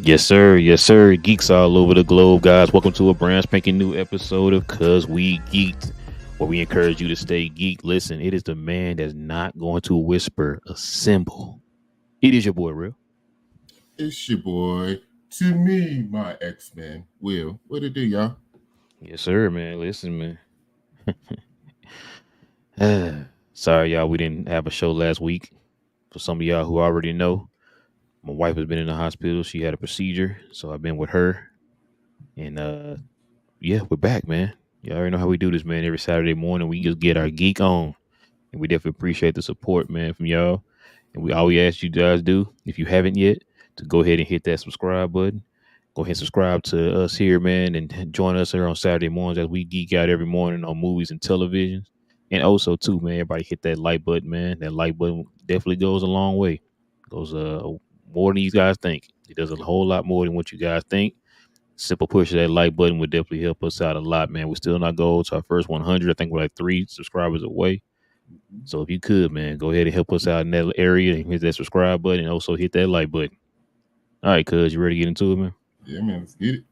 Yes, sir. Yes, sir. Geeks all over the globe, guys. Welcome to a brand spanking new episode of Cuz We Geeked, where we encourage you to stay geek. Listen, it is the man that's not going to whisper a symbol. It is your boy, Real. It's your boy, to me, my X-Men. Will, what it do, y'all? Yes, sir, man. Listen, man. Sorry, y'all, we didn't have a show last week. For some of y'all who already know, my wife has been in the hospital. She had a procedure, so I've been with her. And yeah, we're back, man. Y'all already know how we do this, man. Every Saturday morning, we just get our geek on. And we definitely appreciate the support, man, from y'all. And we always ask you guys do, if you haven't yet, to go ahead and hit that subscribe button. Go ahead and subscribe to us here, man, and join us here on Saturday mornings as we geek out every morning on movies and television. And also, too, man, everybody hit that like button, man. That like button definitely goes a long way. Goes more than you guys think. It does a whole lot more than what you guys think. Simple push of that like button would definitely help us out a lot, man. We're still not goal to our first 100. I think we're like 3 subscribers away. So if you could, man, go ahead and help us out in that area and hit that subscribe button and also hit that like button. All right, cuz, you ready to get into it, man? Yeah, man, let's get it.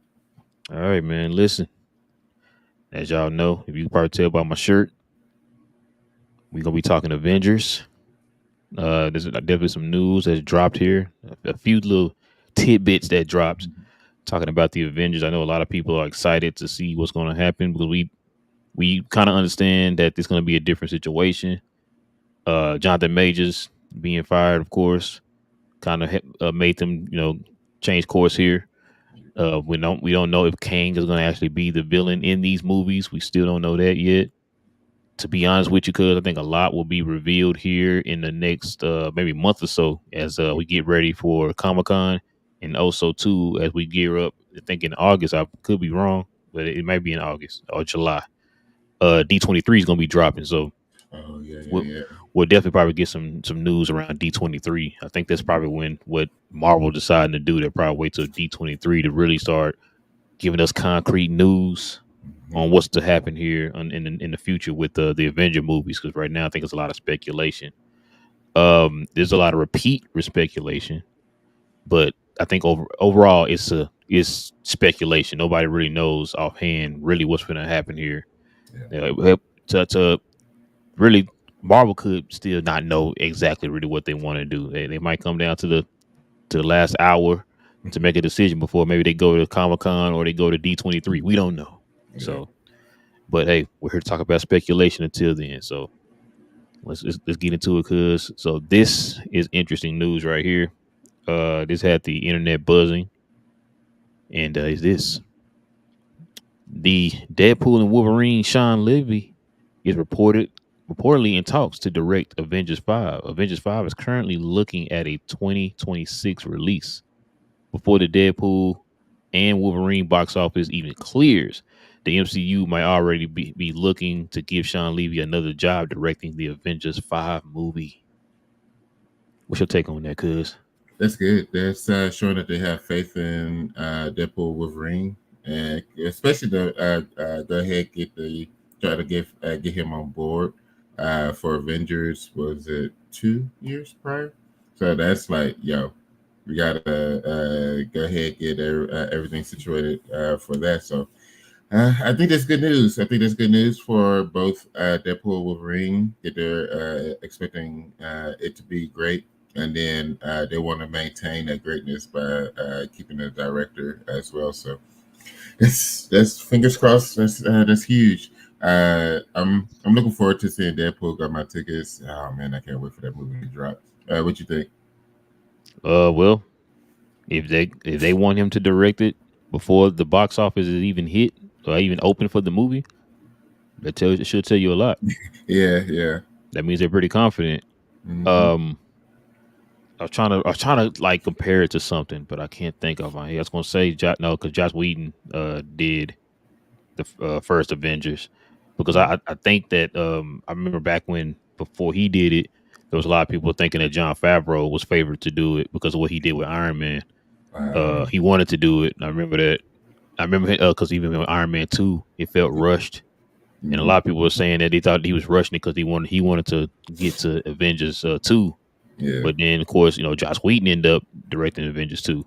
All right, man. Listen, as y'all know, if you can probably tell by my shirt, we're gonna be talking Avengers. There's definitely some news that's dropped here. A few little tidbits that dropped talking about the Avengers. I know a lot of people are excited to see what's going to happen because we kind of understand that it's going to be a different situation. Jonathan Majors being fired, of course, kind of made them, change course here. We don't know if Kang is going to actually be the villain in these movies. We still don't know that yet. To be honest with you, because I think a lot will be revealed here in the next maybe month or so as we get ready for Comic-Con, and also too as we gear up. I think in August, I could be wrong, but it might be in August or July. D23 is going to be dropping, so Oh, yeah, we'll, yeah, we'll definitely probably get some news around D23. I think that's probably when what Marvel deciding to do. They'll probably wait till D23 to really start giving us concrete news yeah. on what's to happen here in the future with the Avenger movies. Because right now, I think it's a lot of speculation. There's a lot of repeat speculation, but I think overall it's speculation. Nobody really knows offhand really what's going to happen here. Yeah. To really, Marvel could still not know exactly really what they want to do. They might come down to the last hour to make a decision before maybe they go to Comic-Con or they go to D23. We don't know. Yeah. So, but hey, we're here to talk about speculation until then. So let's get into it, cuz. So this is interesting news right here. This had the internet buzzing, and is this the Deadpool and Wolverine Sean Levy is reportedly in talks to direct Avengers 5. Avengers 5 is currently looking at a 2026 release. Before the Deadpool and Wolverine box office even clears, the MCU might already be looking to give Sean Levy another job directing the Avengers 5 movie. What's your take on that, cuz? That's good. That's showing that they have faith in Deadpool, Wolverine, and especially the go ahead try to get him on board for Avengers. Was it 2 years prior? So that's like, yo, we gotta go ahead get everything situated for that. So I think that's good news. I think that's good news for both Deadpool and Wolverine. That they're expecting it to be great, and then they want to maintain that greatness by keeping the director as well. So that's fingers crossed. That's huge. I'm looking forward to seeing Deadpool. Got my tickets. Oh man, I can't wait for that movie to drop. What you think? Well, if they want him to direct it before the box office is even hit or even open for the movie, it should tell you a lot. Yeah, yeah. That means they're pretty confident. Mm-hmm. Um, I was trying to like compare it to something, but I can't think of my head. I was gonna say no, because Josh Whedon did the first Avengers, because I think that I remember back when before he did it, there was a lot of people thinking that John Favreau was favored to do it because of what he did with Iron Man. He wanted to do it. And I remember that. I remember because even with Iron Man 2, it felt rushed, and a Mhm. lot of people were saying that they thought he was rushing it because he wanted to get to Avengers 2. Yeah. But then, of course, Josh Whedon ended up directing Avengers 2.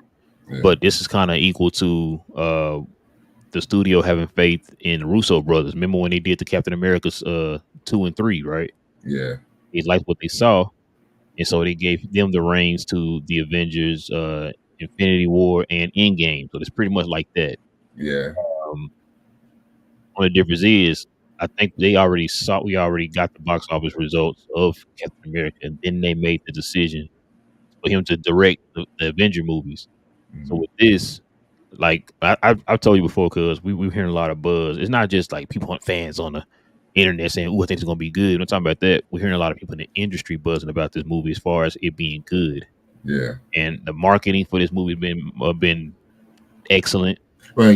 Yeah. But this is kind of equal to the studio having faith in the Russo brothers. Remember when they did the Captain America's 2 and 3, right? Yeah. They liked what they saw, and so they gave them the reins to the Avengers, Infinity War, and Endgame. So it's pretty much like that. Yeah. Um, only difference is, I think we already got the box office results of Captain America, and then they made the decision for him to direct the Avenger movies. So Hmm. with this, like I've told you before, because we're hearing a lot of buzz. It's not just like people, fans on the internet saying, "Ooh, I think it's gonna be good." I'm not talking about that. We're hearing a lot of people in the industry buzzing about this movie as far as it being good, Yeah. and the marketing for this movie has been excellent. Well,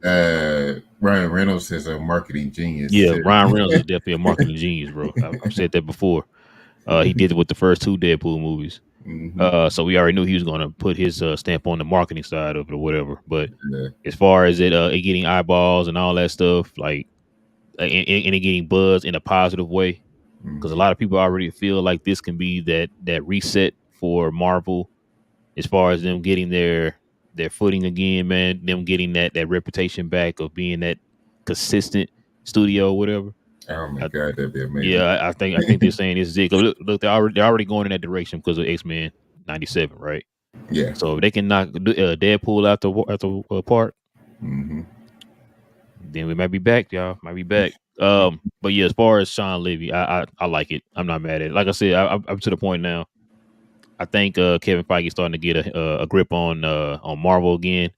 Uh, Ryan Reynolds is a marketing genius yeah, too. Ryan Reynolds is definitely a marketing genius, bro. I've said that before. He did it with the first two Deadpool movies. Hmm. So we already knew he was going to put his stamp on the marketing side of it or whatever. But Yeah. as far as it getting eyeballs and all that stuff, like and it getting buzz in a positive way, because a Hmm. lot of people already feel like this can be that reset for Marvel as far as them getting their footing again, man. Them getting that reputation back of being that consistent studio, or whatever. Oh my I, God, that'd be amazing. yeah, I think they're saying this is it. 'Cause look, they're already going in that direction because of X-Men '97, right? Yeah. So if they can knock Deadpool out the park, Hmm. then we might be back, y'all. Might be back. But yeah, as far as Sean Levy, I like it. I'm not mad at it. Like I said, I'm to the point now. I think Kevin Feige starting to get a grip on Marvel again.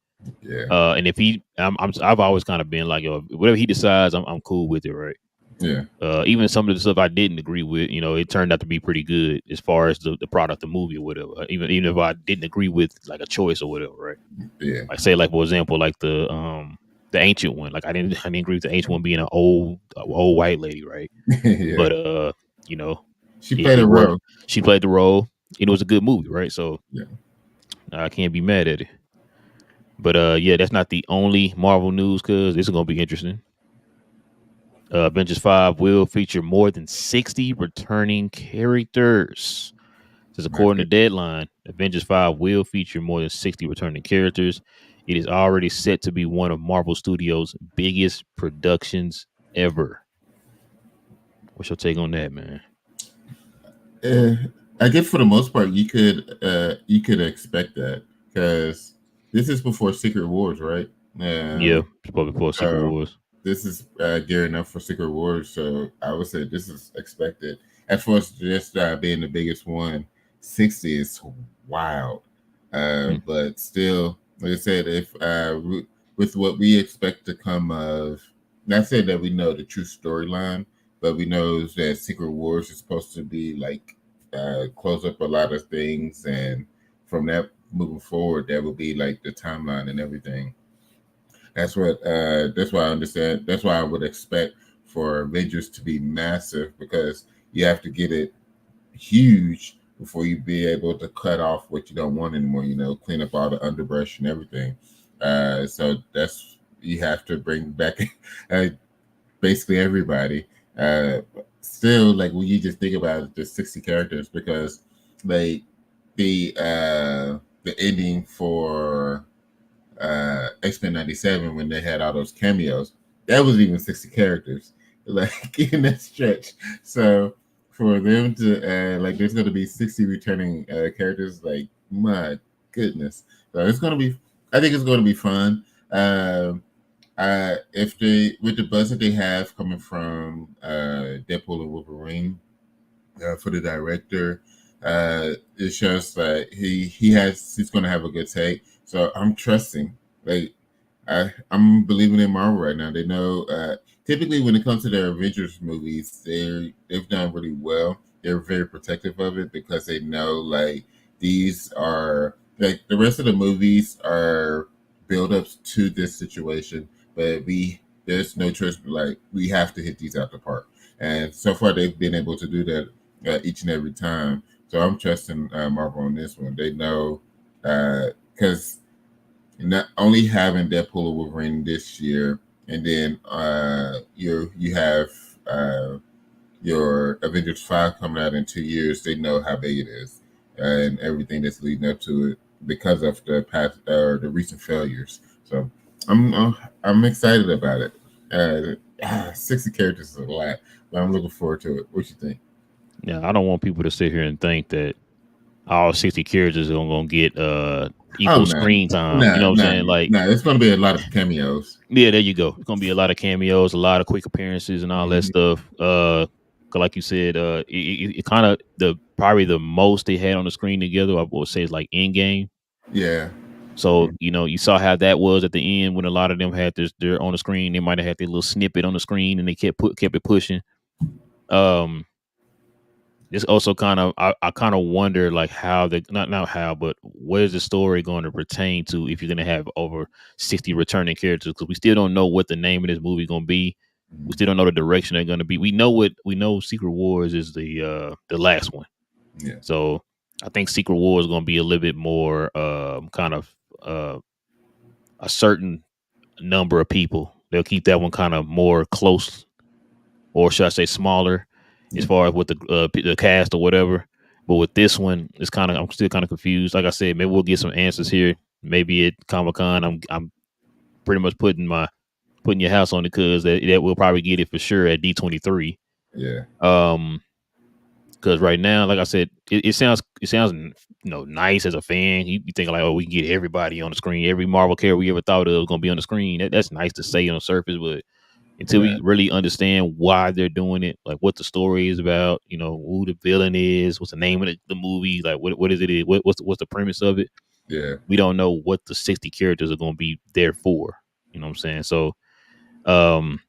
Yeah. And if I've always kind of been like, yo, whatever he decides, I'm cool with it, right? Yeah. Even some of the stuff I didn't agree with, it turned out to be pretty good as far as the product, the movie, or whatever. Even if I didn't agree with like a choice or whatever, right? Yeah. Like say, like for example, like the ancient one. Like I didn't agree with the ancient one being an old white lady, right? Yeah. But you know, She it, played it a worked. role. She played the role. It was a good movie, right? So Yeah. I can't be mad at it. But yeah, that's not the only Marvel news, because this is gonna be interesting. Avengers 5 will feature more than 60 returning characters. Says My according to goodness. Deadline, Avengers 5 will feature more than 60 returning characters. It is already set to be one of Marvel Studios' biggest productions ever. What's your take on that, man? Uh, I guess for the most part, you could expect that because this is before Secret Wars, right? Yeah, it's probably before Secret So Wars. this is gearing up for Secret Wars. So I would say this is expected. As far as just being the biggest one, 60 is wild. Hmm. But still, like I said, if with what we expect to come of, not saying that we know the true storyline, but we know that Secret Wars is supposed to be like close up a lot of things, and from that moving forward, that will be like the timeline and everything. That's why I understand. That's why I would expect for Avengers to be massive because you have to get it huge before you be able to cut off what you don't want anymore. Clean up all the underbrush and everything. So that's you have to bring back uh, basically everybody. Uh, Still, like when you just think about it, just 60 characters because like the ending for X-Men 97 when they had all those cameos. That was even 60 characters, like in that stretch. So for them to like, there's going to be 60 returning characters. Like, my goodness. So it's going to be. I think it's going to be fun. If they with the buzz that they have coming from Deadpool and Wolverine, for the director. It shows that he's going to have a good take. So I'm trusting. Like I'm believing in Marvel right now. They know. Typically, when it comes to their Avengers movies, they've done really well. They're very protective of it because they know like these are like the rest of the movies are build-ups to this situation, but there's no choice. Like we have to hit these out the park, and so far they've been able to do that each and every time. So I'm trusting Marvel on this one. They know because not only having Deadpool and Wolverine this year, and then you have your Avengers 5 coming out in 2 years. They know how big it is and everything that's leading up to it. because of the past or the recent failures. So I'm excited about it. 60 characters is a lot, but I'm looking forward to it. What you think? Yeah, I don't want people to sit here and think that all 60 characters are gonna get Oh equal no, screen time. You no, know what I'm no, saying? Like, no! It's going to be a lot of cameos. yeah, there you go. It's gonna be a lot of cameos, a lot of quick appearances, and all that Hmm. stuff. 'Cause like you said, it kind of the probably the most they had on the screen together. I would say is like Endgame. Yeah, So you know, you saw how that was at the end when a lot of them had this. They're on the screen. They might have had their little snippet on the screen, and they kept it pushing. Um, This also kind of I kind of wonder like how the not how but where's the story going to pertain to if you're going to have over 60 returning characters, because we still don't know what the name of this movie going to be. We mhm, still don't know the direction they're going to be. We know Secret Wars is the last one. yeah, So I think Secret Wars is going to be a little bit more kind of a certain number of people. They'll keep that one kind of more close, or should I say smaller, as yeah, far as with the cast or whatever. But with this one, it's kind of I'm still kind of confused. Like I said, maybe we'll get some answers here. Maybe at Comic Con, I'm pretty much putting your house on it, because that we'll probably get it for sure at D23. yeah, Um, because right now, like I said, it sounds nice as a fan. You think like, oh, we can get everybody on the screen, every Marvel character we ever thought of was gonna be on the screen. That's nice to say on the surface, but until right, we really understand why they're doing it, like what the story is about, who the villain is, what's the name of the movie, like what is it, what's the premise of it, yeah, we don't know what the 60 characters are going to be there for. You know what I'm saying? So, um,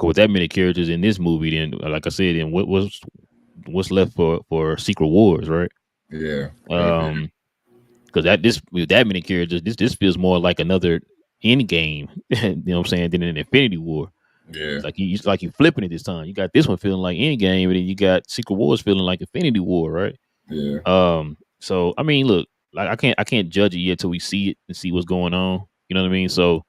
with that many characters in this movie, then like I said, then what's left for Secret Wars, right? yeah, right there, Um, because that this with that many characters, this feels more like another end game. You know what I'm saying? Than an Infinity War. yeah, It's like you flipping it this time. You got this one feeling like Endgame, and then you got Secret Wars feeling like Infinity War, right? yeah, So I mean, look, like I can't judge it yet till we see it and see what's going on. You know what I mean? So,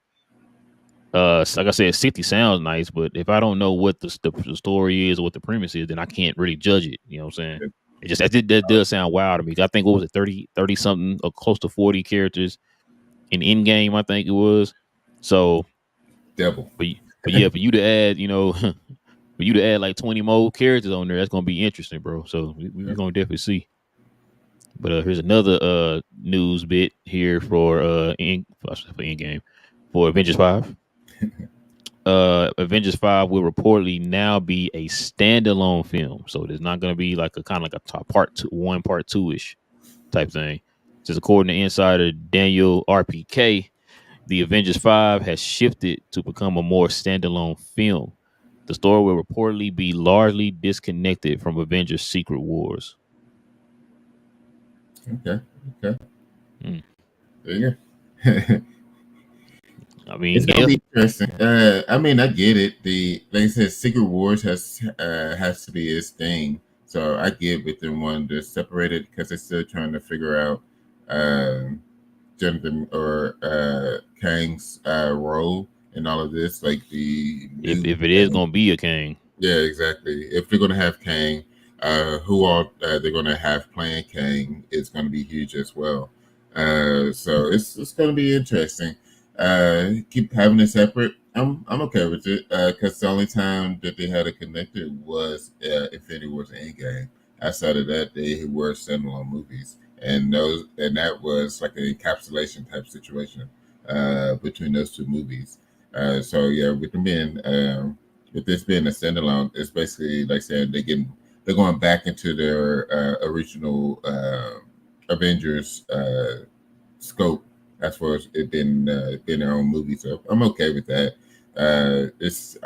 like I said, 60 sounds nice, but if I don't know what the story is or what the premise is, then I can't really judge it. You know what I'm saying? yeah. It just that does sound wild to me. I think what was it, 30 something, or close to 40 characters in Endgame, I think it was. So, Devil. but yeah, for you to add, for you to add like 20 more characters on there, that's gonna be interesting, bro. So we're Yeah. gonna definitely see. But here's another news bit here for in game for Avengers 5. Avengers 5 will reportedly now be a standalone film. So there's not gonna be like a kind of like a top part two, one part two ish type thing. Just according to insider Daniel RPK, the Avengers 5 has shifted to become a more standalone film. The story will reportedly be largely disconnected from Avengers Secret Wars. Okay, okay, Mm. there you go. I It's mean, gonna yeah, be interesting. I mean, I get it. The like I said, Secret Wars has to be its thing. So I get with them wanting to separate it because they're still trying to figure out um, Jonathan or Kang's role in all of this, like the if new if it is Kang. gonna be a Kang, Yeah, exactly. If they're gonna have Kang, who all they're gonna have playing Kang is gonna be huge as well. So it's gonna be interesting. Keep having it separate. I'm okay with it because the only time that they had it connected was Infinity Wars and Endgame. Outside of that, they were standalone movies, and that was like an encapsulation type situation between those two movies. So yeah, with them being with this being a standalone, it's basically like saying they're going back into their original Avengers scope as far as it being their own movie. So I'm okay with that. It's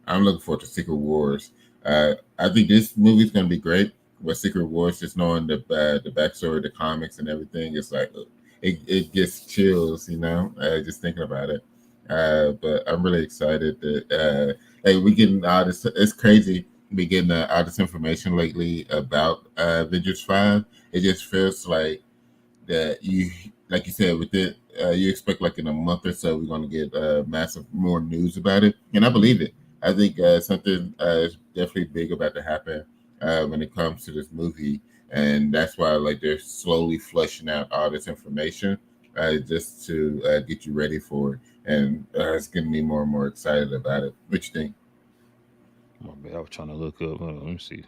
I'm looking forward to Secret Wars. I think this movie's going to be great. But Secret Wars, just knowing the backstory, the comics, and everything, it's like it gets chills, just thinking about it. But I'm really excited that hey, we getting all this. It's crazy. We getting all this information lately about Avengers 5. It just feels like like you said, with it, you expect like in a month or so we're going to get massive more news about it, and I believe it. I think something is definitely big about to happen when it comes to this movie. and that's why like they're slowly flushing out all this information, just to get you ready for it, and it's getting me more and more excited about it. What you think? My bad, I was trying to look up. Hold on, let me see.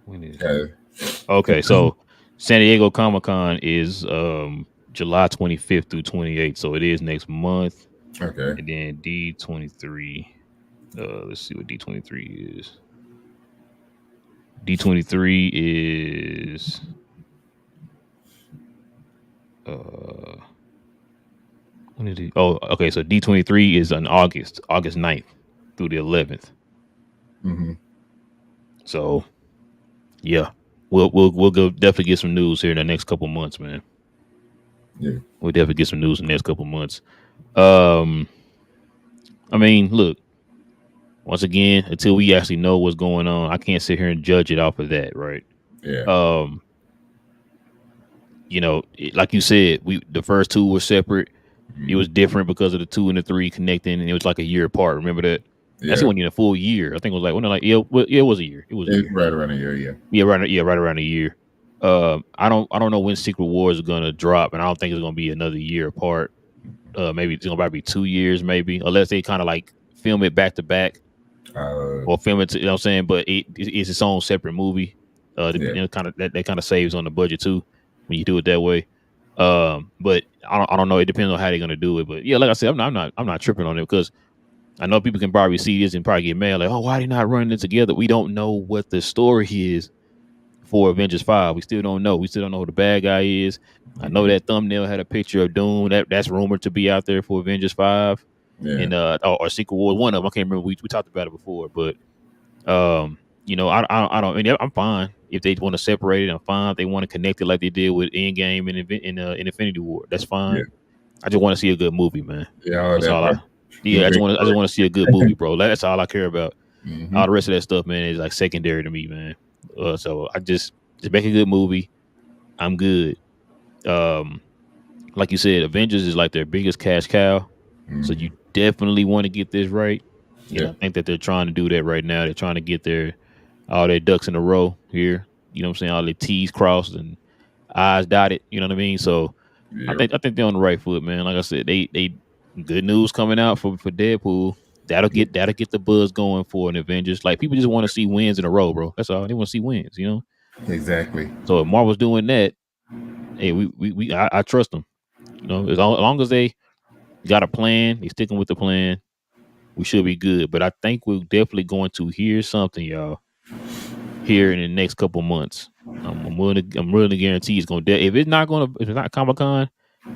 When is Uh, okay? So San Diego Comic Con is July 25th through 28th, so it is next month. okay. And then D23. Let's see what D23 is. D23 is uh when is it? Oh, okay. So D23 is on August 9th through the 11th. Hmm. So yeah, we'll go definitely get some news here in the next couple months, man. Yeah. We'll definitely get some news in the next couple months. Um, I mean, look, once again, until we actually know what's going on, I can't sit here and judge it off of that, right? Yeah. Um, like you said, we the first two were separate. It Hmm. was different because of the two and the three connecting, and it was like a year apart. Remember that? Actually, Yeah. wasn't even a full year. I think it was like when like yeah, well, yeah, it was a year. It was a It's year. right around a year. Yeah. Yeah, right around a year. I don't know when Secret Wars is gonna drop, and I don't think it's gonna be another year apart. Maybe it's gonna probably be 2 years, maybe, unless they kind of like film it back to back Uh, or film it. You know what I'm saying? But it's its own separate movie. yeah. Kind of that kind of saves on the budget too when you do it that way. But I don't know. It depends on how they're gonna do it. But yeah, like I said, I'm not tripping on it because I know people can probably see this and probably get mad like, oh, why are they not running it together? We don't know what the story is for Avengers 5. We still don't know. We still don't know who the bad guy is. I know Hmm. that thumbnail had a picture of Doom. That's rumored to be out there for Avengers 5 Yeah. and or Secret Wars. One of them. I can't remember. We talked about it before, but I don't. I mean, I'm fine if they want to separate it. I'm fine if they want to connect it like they did with Endgame and in Infinity War. That's fine. Yeah. I just want to see a good movie, man. Yeah. All That's that all I. part. Yeah, Great I just story. want to see a good movie, bro. That's all I care about. Hmm. All the rest of that stuff, man, is like secondary to me, man. So I just make a good movie. I'm good. Um, like you said, Avengers is like their biggest cash cow. So Hmm. you definitely want to get this right. And Yeah. I think that they're trying to do that right now. They're trying to get all their ducks in a row here. You know what I'm saying? All their T's crossed and I's dotted. You know what I mean? So Yep. I think they're on the right foot, man. Like I said, they good news coming out for Deadpool. Yeah. That'll get the buzz going for an Avengers. Like people just want to see wins in a row, bro. That's all. They want to see wins, you know? Exactly. So if Marvel's doing that, hey, I trust them. You know, as long as they got a plan, they sticking with the plan, we should be good. But I think we're definitely going to hear something, y'all, here in the next couple months. I'm willing to guarantee it's going to. If it's not Comic Con,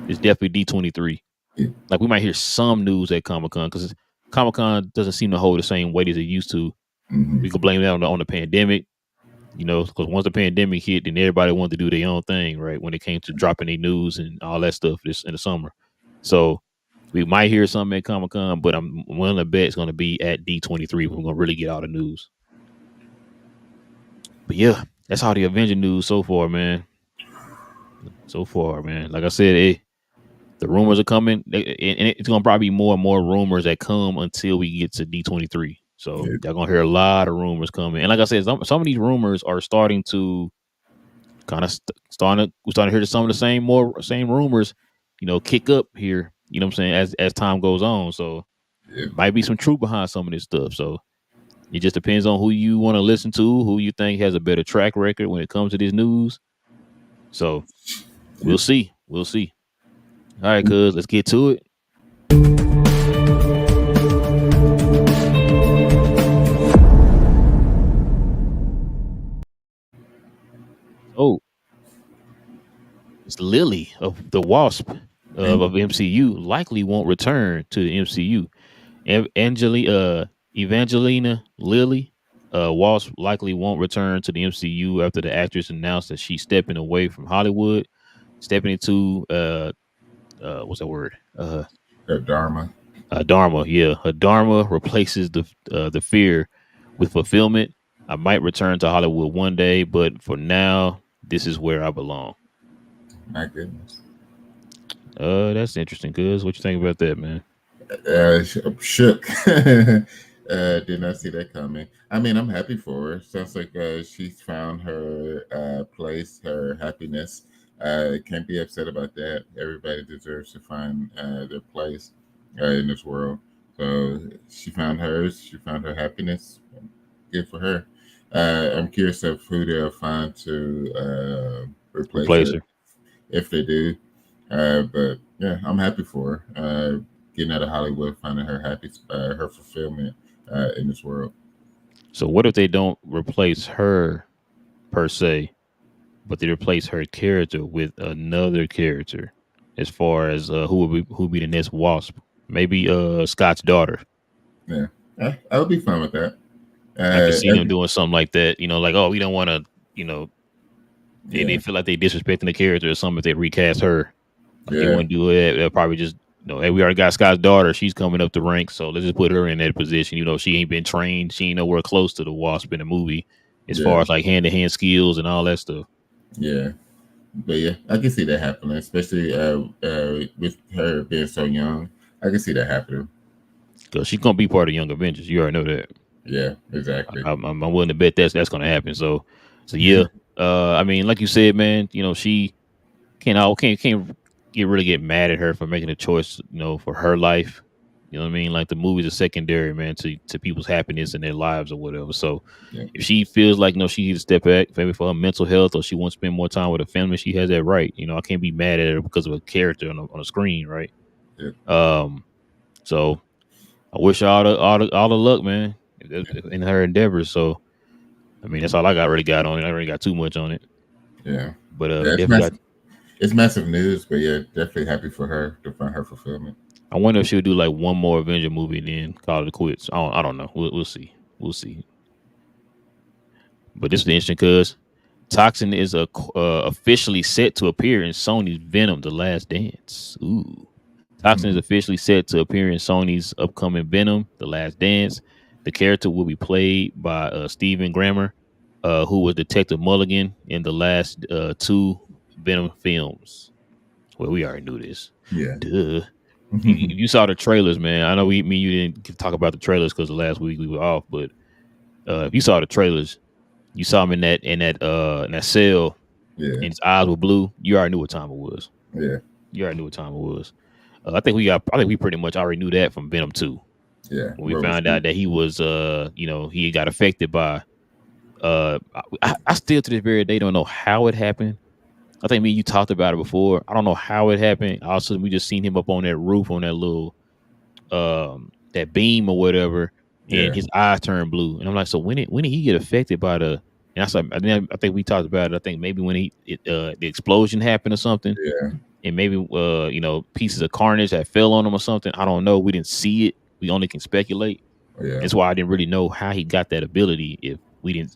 it's definitely D23. Yeah. Like we might hear some news at Comic Con because Comic Con doesn't seem to hold the same weight as it used to. Hmm. We could blame that on the pandemic, you know, because once the pandemic hit, then everybody wanted to do their own thing, right? When it came to dropping their news and all that stuff this in the summer. So we might hear something at Comic Con, but I'm willing to bet it's going to be at D23 when we're going to really get all the news. But yeah, that's all the Avenger news so far, man. So far, man. Like I said, the rumors are coming, and it's going to probably be more and more rumors that come until we get to D23. So Yeah. y'all going to hear a lot of rumors coming. And like I said, some of these rumors are starting to kind of we're starting to hear some of the same rumors, kick up here. You know what I'm saying? As time goes on, so Yeah. might be some truth behind some of this stuff. So it just depends on who you want to listen to, who you think has a better track record when it comes to this news. So Yeah. we'll see. We'll see. All right, cuz let's get to it. Oh, it's Lily of the Wasp of MCU likely won't return to the MCU. Evangelina Lilly, Walsh likely won't return to the MCU after the actress announced that she's stepping away from Hollywood, stepping into what's that word? Dharma. Dharma. Yeah, her Dharma replaces the fear with fulfillment. I might return to Hollywood one day, but for now, this is where I belong. My goodness. That's interesting. Cuz, what you think about that, man? I'm shook. Did not see that coming. I mean, I'm happy for her. Sounds like she's found her place, her happiness. Can't be upset about that. Everybody deserves to find their place in this world. So she found hers. She found her happiness. Good for her. I'm curious of who they'll find to replace Replace her her. if they do. But yeah, I'm happy for her. Getting out of Hollywood, finding her happy, her fulfillment in this world. So what if they don't replace her per se, but they replace her character with another character? As far as who would be the next Wasp? Maybe Scott's daughter. Yeah, I would be fine with that. I could see them Every, doing something like that. Like, oh, we don't want to. They yeah, feel like they disrespecting the character or something if they recast her. Like they yeah, wouldn't do it. They'll probably just hey, we already got Scott's daughter. She's coming up the ranks, so let's just put her in that position. She ain't been trained. She ain't nowhere close to the Wasp in the movie, as far yeah, as like hand to hand skills and all that stuff. yeah. But yeah, I can see that happening, especially with her being so young. I can see that happening. Because she's gonna be part of Young Avengers. You already know that. Yeah, exactly. I'm willing to bet that's gonna happen. So yeah. I mean, like you said, man. She can't really get mad at her for making a choice. For her life. You know what I mean? Like the movies are secondary, man, to people's happiness in their lives or whatever. So Yeah, if she feels like she needs to step back, maybe for her mental health, or she wants to spend more time with her family, she has that right. I can't be mad at her because of a character on a screen, right? yeah, Um, so I wish her all the luck, man, in her endeavors. So I mean, that's all I got really got on it. I already got too much on it, yeah. but Yeah, it's definitely got. massive. It's massive news, but yeah, definitely happy for her to find her fulfillment. I wonder if she'll do like one more Avenger movie and then call it quits. I don't know. We'll see. We'll see. But this is interesting because Toxin is officially set to appear in Sony's Venom: The Last Dance. Ooh. Toxin is Hmm. officially set to appear in Sony's upcoming Venom: The Last Dance. The character will be played by Stephen Grammer, who was Detective Mulligan in the last two Venom films. Well, we already knew this. Yeah. Duh. You saw the trailers, man. I know you didn't talk about the trailers because last week we were off, but if you saw the trailers, you saw him in that cell, Yeah. and his eyes were blue. You already knew what time it was. Yeah. You already knew what time it was. I think we pretty much already knew that from Venom 2 Yeah. when we What was found out that he was he got affected by I still to this very day don't know how it happened. I think me and you talked about it before. I don't know how it happened. Also, we just seen him up on that roof on that little that beam or whatever, and Yeah. his eyes turned blue. And I'm like, so when did he get affected by the? And I said, I think we talked about it. I think maybe when the explosion happened or something, Yeah. and maybe pieces of carnage that fell on him or something. I don't know. We didn't see it. We only can speculate. Yeah. That's why I didn't really know how he got that ability. If we didn't,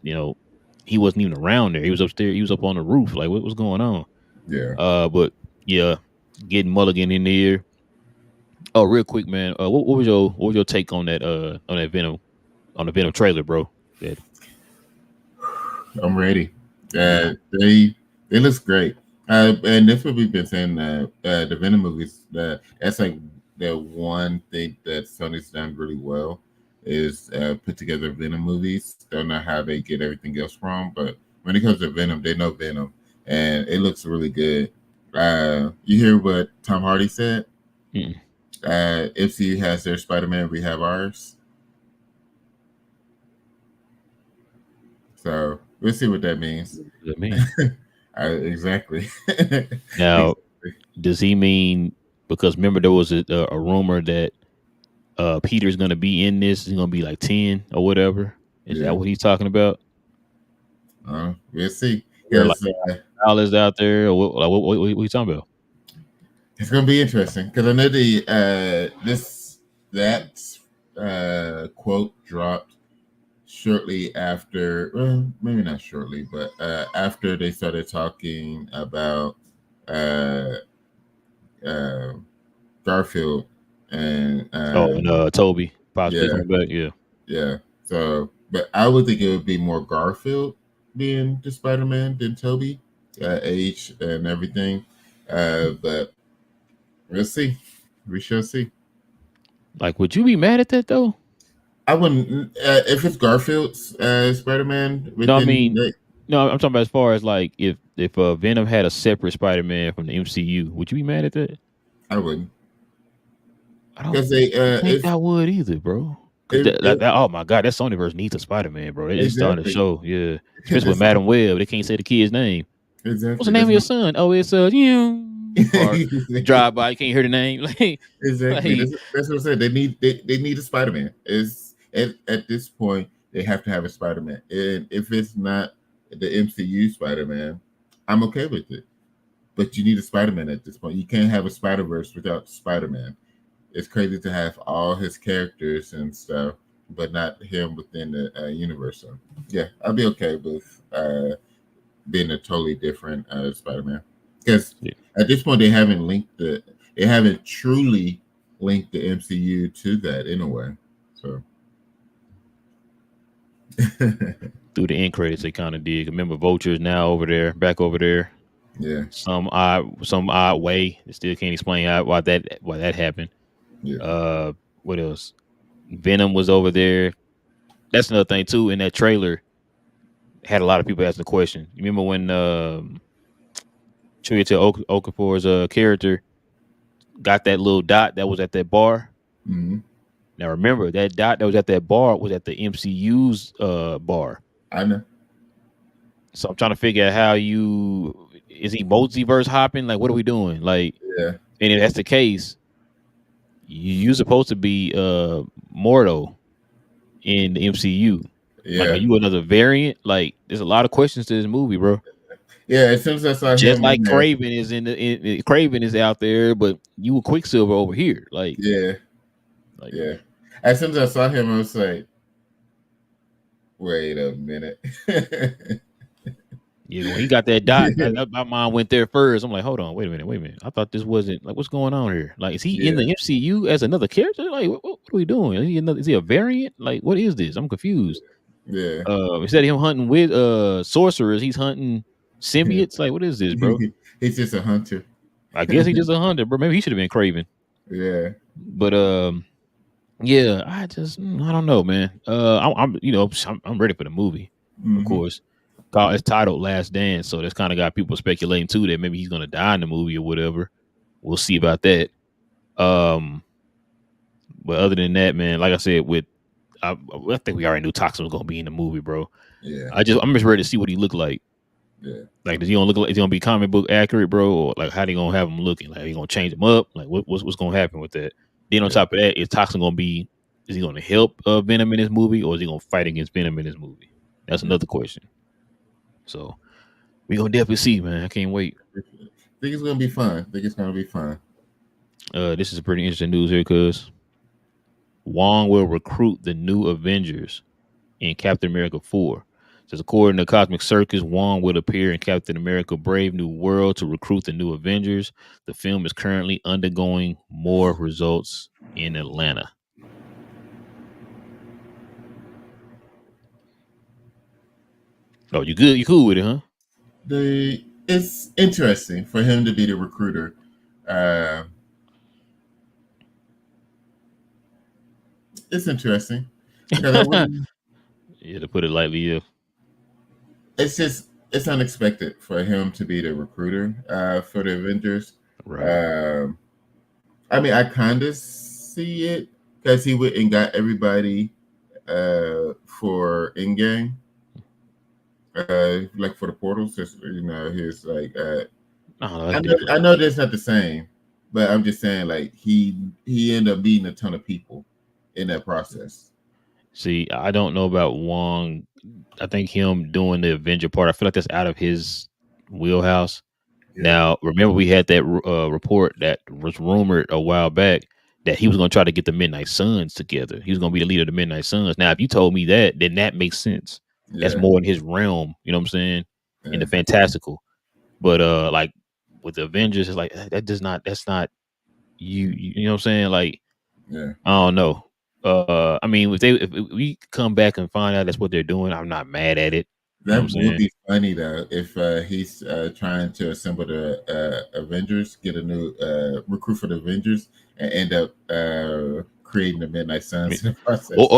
he wasn't even around there. He was upstairs. He was up on the roof. Like what was going on? Yeah. But yeah, getting Mulligan in there. Oh, real quick, man. What was your take on that Venom trailer, bro? That I'm ready. you They it looks great. And that's what we've been saying. The Venom movies. That's like the one thing that Sony's done really well is put together Venom movies. Don't know how they get everything else wrong, but when it comes to Venom, they know Venom, and it looks really good. You hear what Tom Hardy said? mm, FC has their Spider Man, we have ours. So we'll see what that means. what does that mean? Exactly. Now, Exactly. does he mean because remember there was a rumor that Peter's gonna be in this? He's gonna be like 10 or whatever. Is Yeah. that what he's talking about? We'll see. Or like Because dollars out there, or what are you talking about? it's going to be interesting. Because I know that quote dropped shortly after, well, maybe not shortly, but after they started talking about uh, uh, Garfield and Oh, and Toby possibly yeah, coming back. Yeah, yeah. So, but I would think it would be more Garfield being the Spider Man than Toby, age and everything. But we'll see. We shall see. like would you be mad at that though? I wouldn't if it's Garfield's Spider-Man No, I within mean, the. no, I'm talking about as far as like if Venom had a separate Spider-Man from the MCU, would you be mad at that? I wouldn't I don't because they think I would either, bro. Cause if oh my god, that Sonyverse needs a Spider-Man, bro. It's starting to exactly show, yeah. Especially with that's Madam Web, they can't say the kid's name. What's the exactly name that's of your my son? Oh, it's you. Or drive by, you can't hear the name. exactly Like that's what I said. They need a Spider-Man. Is at this point they have to have a Spider-Man, and if it's not the MCU Spider-Man, I'm okay with it. But you need a Spider-Man at this point. You can't have a Spider-Verse without Spider-Man. It's crazy to have all his characters and stuff, but not him within the universe. So yeah, I'll be okay with being a totally different Spider-Man because yeah. at this point they haven't truly linked the MCU to that in a way. So Through the end credits, they kind of did. Remember, Vulture's now over there, back over there. yeah, Some odd way. They still can't explain why that happened. yeah, Uh, what else? Venom was over there. That's another thing too. In that trailer, had a lot of people asking the question. You remember when Chiwetel Okafor's character got that little dot that was at that bar? hmm Now remember that dot that was at that bar was at the MCU's bar. I know. So I'm trying to figure out how you is he multiverse hopping? Like what are we doing? Like, Yeah, and if that's the case, you're supposed to be Mordo in the MCU. Like, are yeah, you another variant? Like, there's a lot of questions to this movie, bro. yeah. As soon as I saw Just him like in there, Craven is Craven is out there, but you were Quicksilver over here. yeah, Like yeah. As soon as I saw him, I was like, wait a minute. yeah, when he got that dot, my mind went there first. I'm like, hold on, wait a minute. I thought this wasn't like what's going on here. Like, is he in yeah, the MCU as another character? Like, what are we doing? Is he a variant? Like, what is this? I'm confused. yeah. Instead of him hunting with sorcerers, he's hunting symbiotes. Like, what is this, bro? He's just a hunter. I guess he just a hunter, bro. Maybe he should have been Craven. Yeah. But yeah, I don't know, man. I'm ready for the movie, of hmm course. It's titled Last Dance, so that's kind of got people speculating too that maybe he's gonna die in the movie or whatever. We'll see about that. Um, but other than that, man, like I said, I think we already knew Toxin was gonna be in the movie, bro. Yeah. I'm just ready to see what he look like. Yeah. Like, does he gonna look like? Is he gonna be comic book accurate, bro? Or like, how they gonna have him looking? Like, he gonna change him up? Like, what's gonna happen with that? Then on Yeah. top of that, is Toxin gonna be? Is he gonna help Venom in this movie, or is he gonna fight against Venom in this movie? That's Yeah. another question. So we gonna definitely see, man. I can't wait. I think it's gonna be fun. I think it's gonna be fun. This is pretty interesting news here, cause Wong will recruit the new Avengers in Captain America 4. Says according to Cosmic Circus, Wong will appear in Captain America Brave New World to recruit the new Avengers. The film is currently undergoing more results in Atlanta. Oh, you good? You cool with it, huh? It's interesting for him to be the recruiter. Uh, it's interesting because I wouldn't. Yeah, to put it lightly, yeah. It's unexpected for him to be the recruiter for the Avengers. Right. Um, I mean, I kind of see it because he went and got everybody for in game, like for the portals. Just, you know, his like. No, that's different. I know that's not the same, but I'm just saying like he ended up beating a ton of people in that process. See, I don't know about Wong. I think him doing the Avenger part, I feel like that's out of his wheelhouse. Yeah, Now, remember we had that report that was rumored a while back that he was going to try to get the Midnight Suns together. He was going to be the leader of the Midnight Suns. Now, if you told me that, then that makes sense. That's yeah, more in his realm. You know what I'm saying? In yeah, the fantastical. But like with the Avengers, it's like that does not. That's not you. You know what I'm saying? Like yeah. I don't know. I mean, if we come back and find out that's what they're doing, I'm not mad at it. You know what That I'm would saying? be funny though if he's trying to assemble the Avengers, get a new recruit for the Avengers, and end up creating the Midnight I mean, Suns in the or process.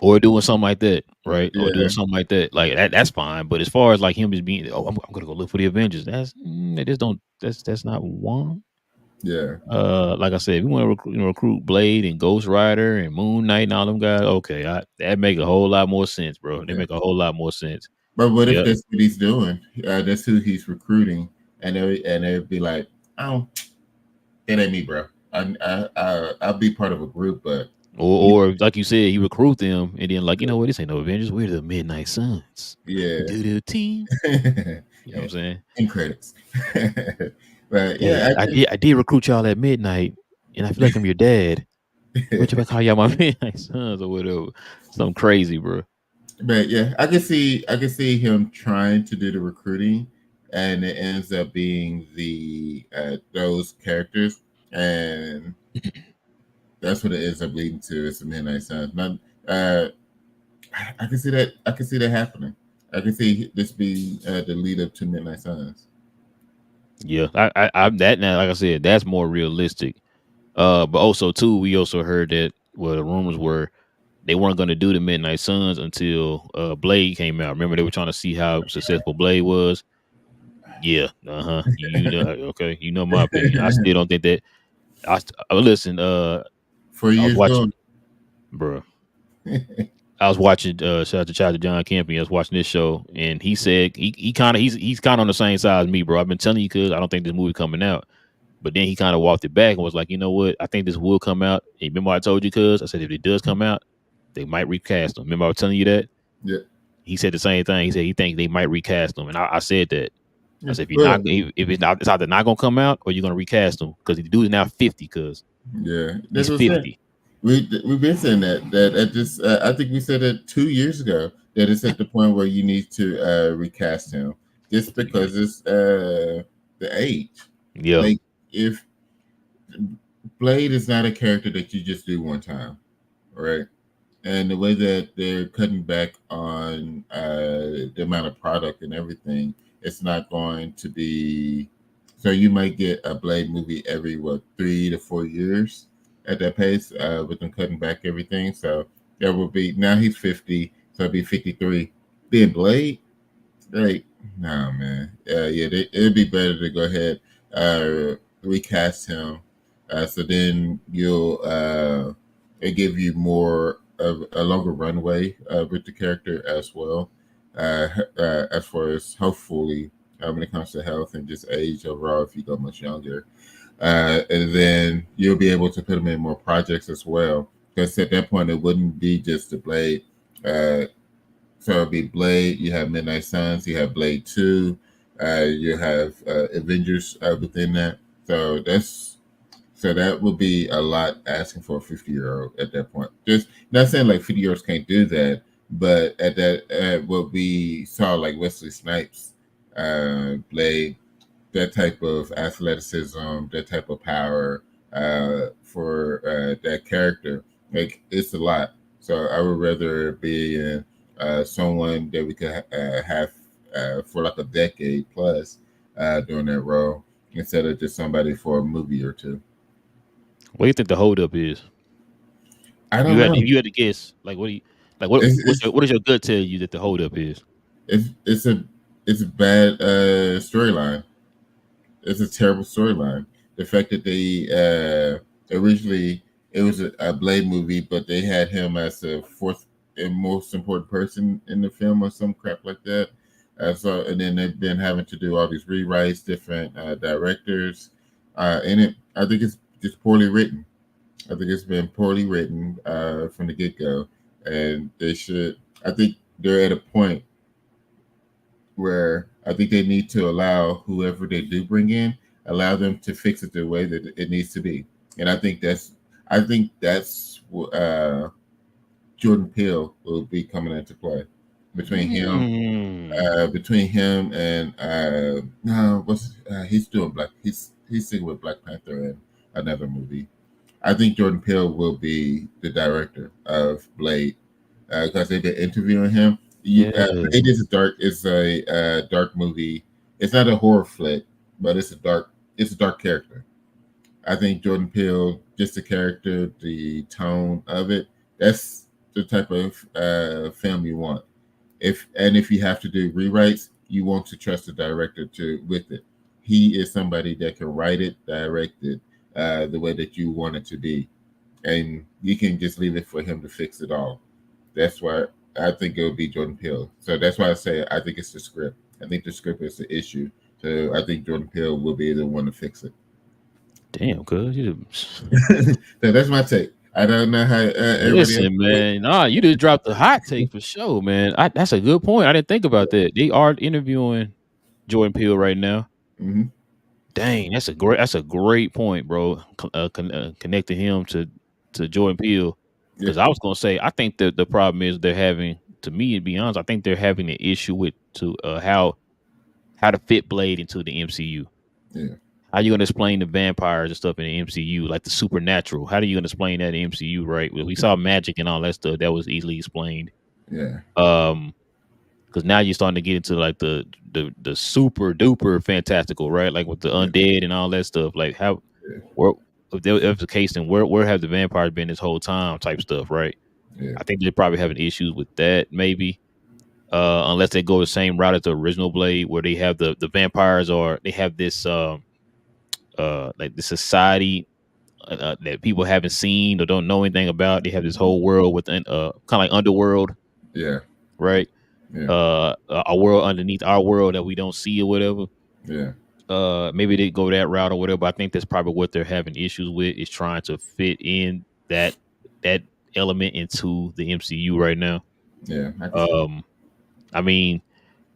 or doing something like that, right? Or doing Yeah, something like that, like that's fine. But as far as like him just being, oh, I'm gonna go look for the Avengers. That just don't. That's not one. yeah, Like I said, if you want to recruit Blade and Ghost Rider and Moon Knight and all them guys, okay, that make a whole lot more sense, bro. They yeah. make a whole lot more sense. But what if Yep. that's what he's doing? That's who he's recruiting, and they'd be like, "Oh, it ain't me, bro. I'll be part of a group, but you, Or like you said, he recruit them and then like, you know what, this ain't no Avengers, we're the Midnight Suns. yeah, Do the team. You know what I'm yeah, saying? in credits." But Hey, yeah, I did recruit y'all at midnight, and I feel like I'm your dad. What you I about call y'all my Midnight Sons or whatever? Something crazy, bro. but yeah, I can see him trying to do the recruiting, and it ends up being the those characters, and that's what it ends up leading to. It's the Midnight Suns. Not, uh, I can see that. I can see that happening. I can see this being the lead up to Midnight Suns. Yeah, I'm that now. Like I said, that's more realistic. But also too, we also heard that well, the rumors were they weren't going to do the Midnight Suns until Blade came out. Remember, they were trying to see how successful Blade was. Yeah, You know, okay. You know my opinion. I still don't think that. Listen. I was 4 years watching, going. bro. I was watching. Shout out to Child to John Campion. I was watching this show, and he said he's kind of on the same side as me, bro. I've been telling you because I don't think this movie coming out. But then he kind of walked it back and was like, you know what? I think this will come out. And remember I told you, cuz I said if it does come out, they might recast him. Remember I was telling you that? Yeah, He said the same thing. He said he thinks they might recast him, and I said that. I yeah. said if you're not, Well, if it's not, it's either not gonna come out or you're gonna recast him because the dude is now 50. Cause yeah. he's That's what I'm saying. 50. We've been saying that at this. I think we said it 2 years ago that it's at the point where you need to recast him just Yeah, because it's the age. yeah. Like if Blade is not a character that you just do one time, right? And the way that they're cutting back on the amount of product and everything, it's not going to be. So you might get a Blade movie every 3 to 4 years at that pace, with them cutting back everything. So there will be now he's 50, so it'll be 53. Being Blade, like, nah, man. Yeah, it'd be better to go ahead, recast him. So then you'll it give you more of a longer runway with the character as well. As far as hopefully when it comes to health and just age overall, if you go much younger, and then you'll be able to put him in more projects as well. Because at that point, it wouldn't be just the Blade. Uh, so it'll be Blade. You have Midnight Suns. You have Blade 2. You have Avengers within that. So that would be a lot asking for a 50-year-old at that point. Just not saying like 50-year-olds can't do that, but at that what we saw like Wesley Snipes, Blade, that type of athleticism, that type of power for that character. Like it's a lot. So I would rather be in someone that we could have for like a decade plus doing that role instead of just somebody for a movie or two. What do you think the holdup is? I You don't had know. if you had to guess, like what do you like It's what's it's what does your gut tell you that the holdup is? it's it's a it's a bad storyline. It's a terrible storyline. The fact that they originally it was a Blade movie, but they had him as the fourth and most important person in the film, or some crap like that. So and then they've been having to do all these rewrites, different directors in it. I think it's just poorly written. I think it's been poorly written from the get go, and they should. I think they're at a point where I think they need to allow whoever they do bring in, allow them to fix it the way that it needs to be. And I think that's Jordan Peele will be coming into play Mm. between him and no, what's he's doing he's singing with Black Panther and another movie. I think Jordan Peele will be the director of Blade because they've been interviewing him. Yeah. Blade is a dark movie. It's not a horror flick, but it's a dark character. I think Jordan Peele, just the character, the tone of it, that's the type of film you want. If you have to do rewrites, you want to trust the director to with it. He is somebody that can write it, direct it the way that you want it to be, and you can just leave it for him to fix it all. That's why I think it would be Jordan Peele. So that's why I say I think it's the script. I think the script is the issue. So I think Jordan Peele will be the one to fix it. Damn, cuz So that's my take. I don't know how everybody else listen, feels. man. Nah, you just dropped the hot take for sure, man. That's a good point. I didn't think about that. They are interviewing Jordan Peele right now. Hmm. Dang, that's a great point, bro. Connecting him to Jordan Peele, Yeah, because I was gonna say I think that the problem is they're having, to me, to be honest, I think they're having an issue with to how to fit Blade into the MCU. yeah, How you gonna explain the vampires and stuff in the MCU, like the supernatural? How are you gonna explain that in MCU, right? Well, we saw magic and all that stuff that was easily explained. yeah, Um, because now you're starting to get into like the super duper fantastical, right? Like with the yeah, undead and all that stuff. Like how yeah, where if that's the case, then where have the vampires been this whole time? Type stuff, right? yeah, I think they're probably having issues with that, maybe. Unless they go the same route as the original Blade, where they have the vampires, or they have this like the society that people haven't seen or don't know anything about. They have this whole world within kind of like underworld, yeah, right? yeah, A world underneath our world that we don't see or whatever. yeah, Maybe they go that route or whatever. But I think that's probably what they're having issues with, is trying to fit in that element into the MCU right now. yeah. I can see it. Um, I mean,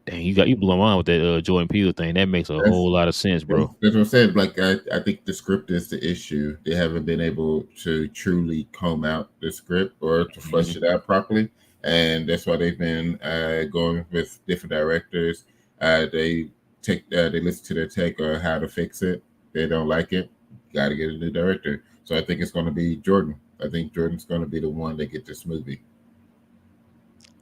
dang, you blew my mind with that Jordan Peele thing. That makes a That's whole lot of sense, bro. that's what I said. Like I think the script is the issue. They haven't been able to truly comb out the script or to flesh Hmm. it out properly, and that's why they've been going with different directors. They listen to their take on how to fix it. They don't like it. Got to get a new director. So I think it's going to be Jordan. I think Jordan's going to be the one that get this movie.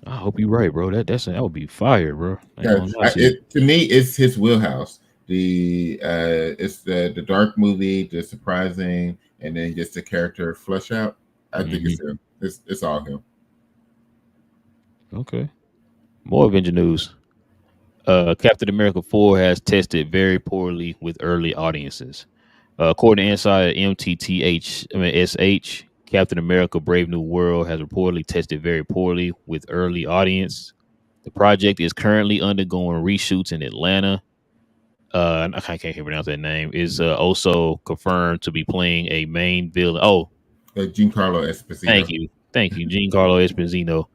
I hope you're right, bro. That would be fire, bro. I ain't Yeah, gonna lie to you. to me, it's his wheelhouse. It's the dark movie, the surprising, and then just the character flesh out. I think Hmm. it's him. It's all him. Okay. More Avenger news. Captain America 4 has tested very poorly with early audiences. According to Inside SH, Captain America Brave New World has reportedly tested very poorly with early audience. The project is currently undergoing reshoots in Atlanta. I can't pronounce that name. Is also confirmed to be playing a main villain. Oh, Giancarlo Esposito. thank you, Giancarlo Esposito.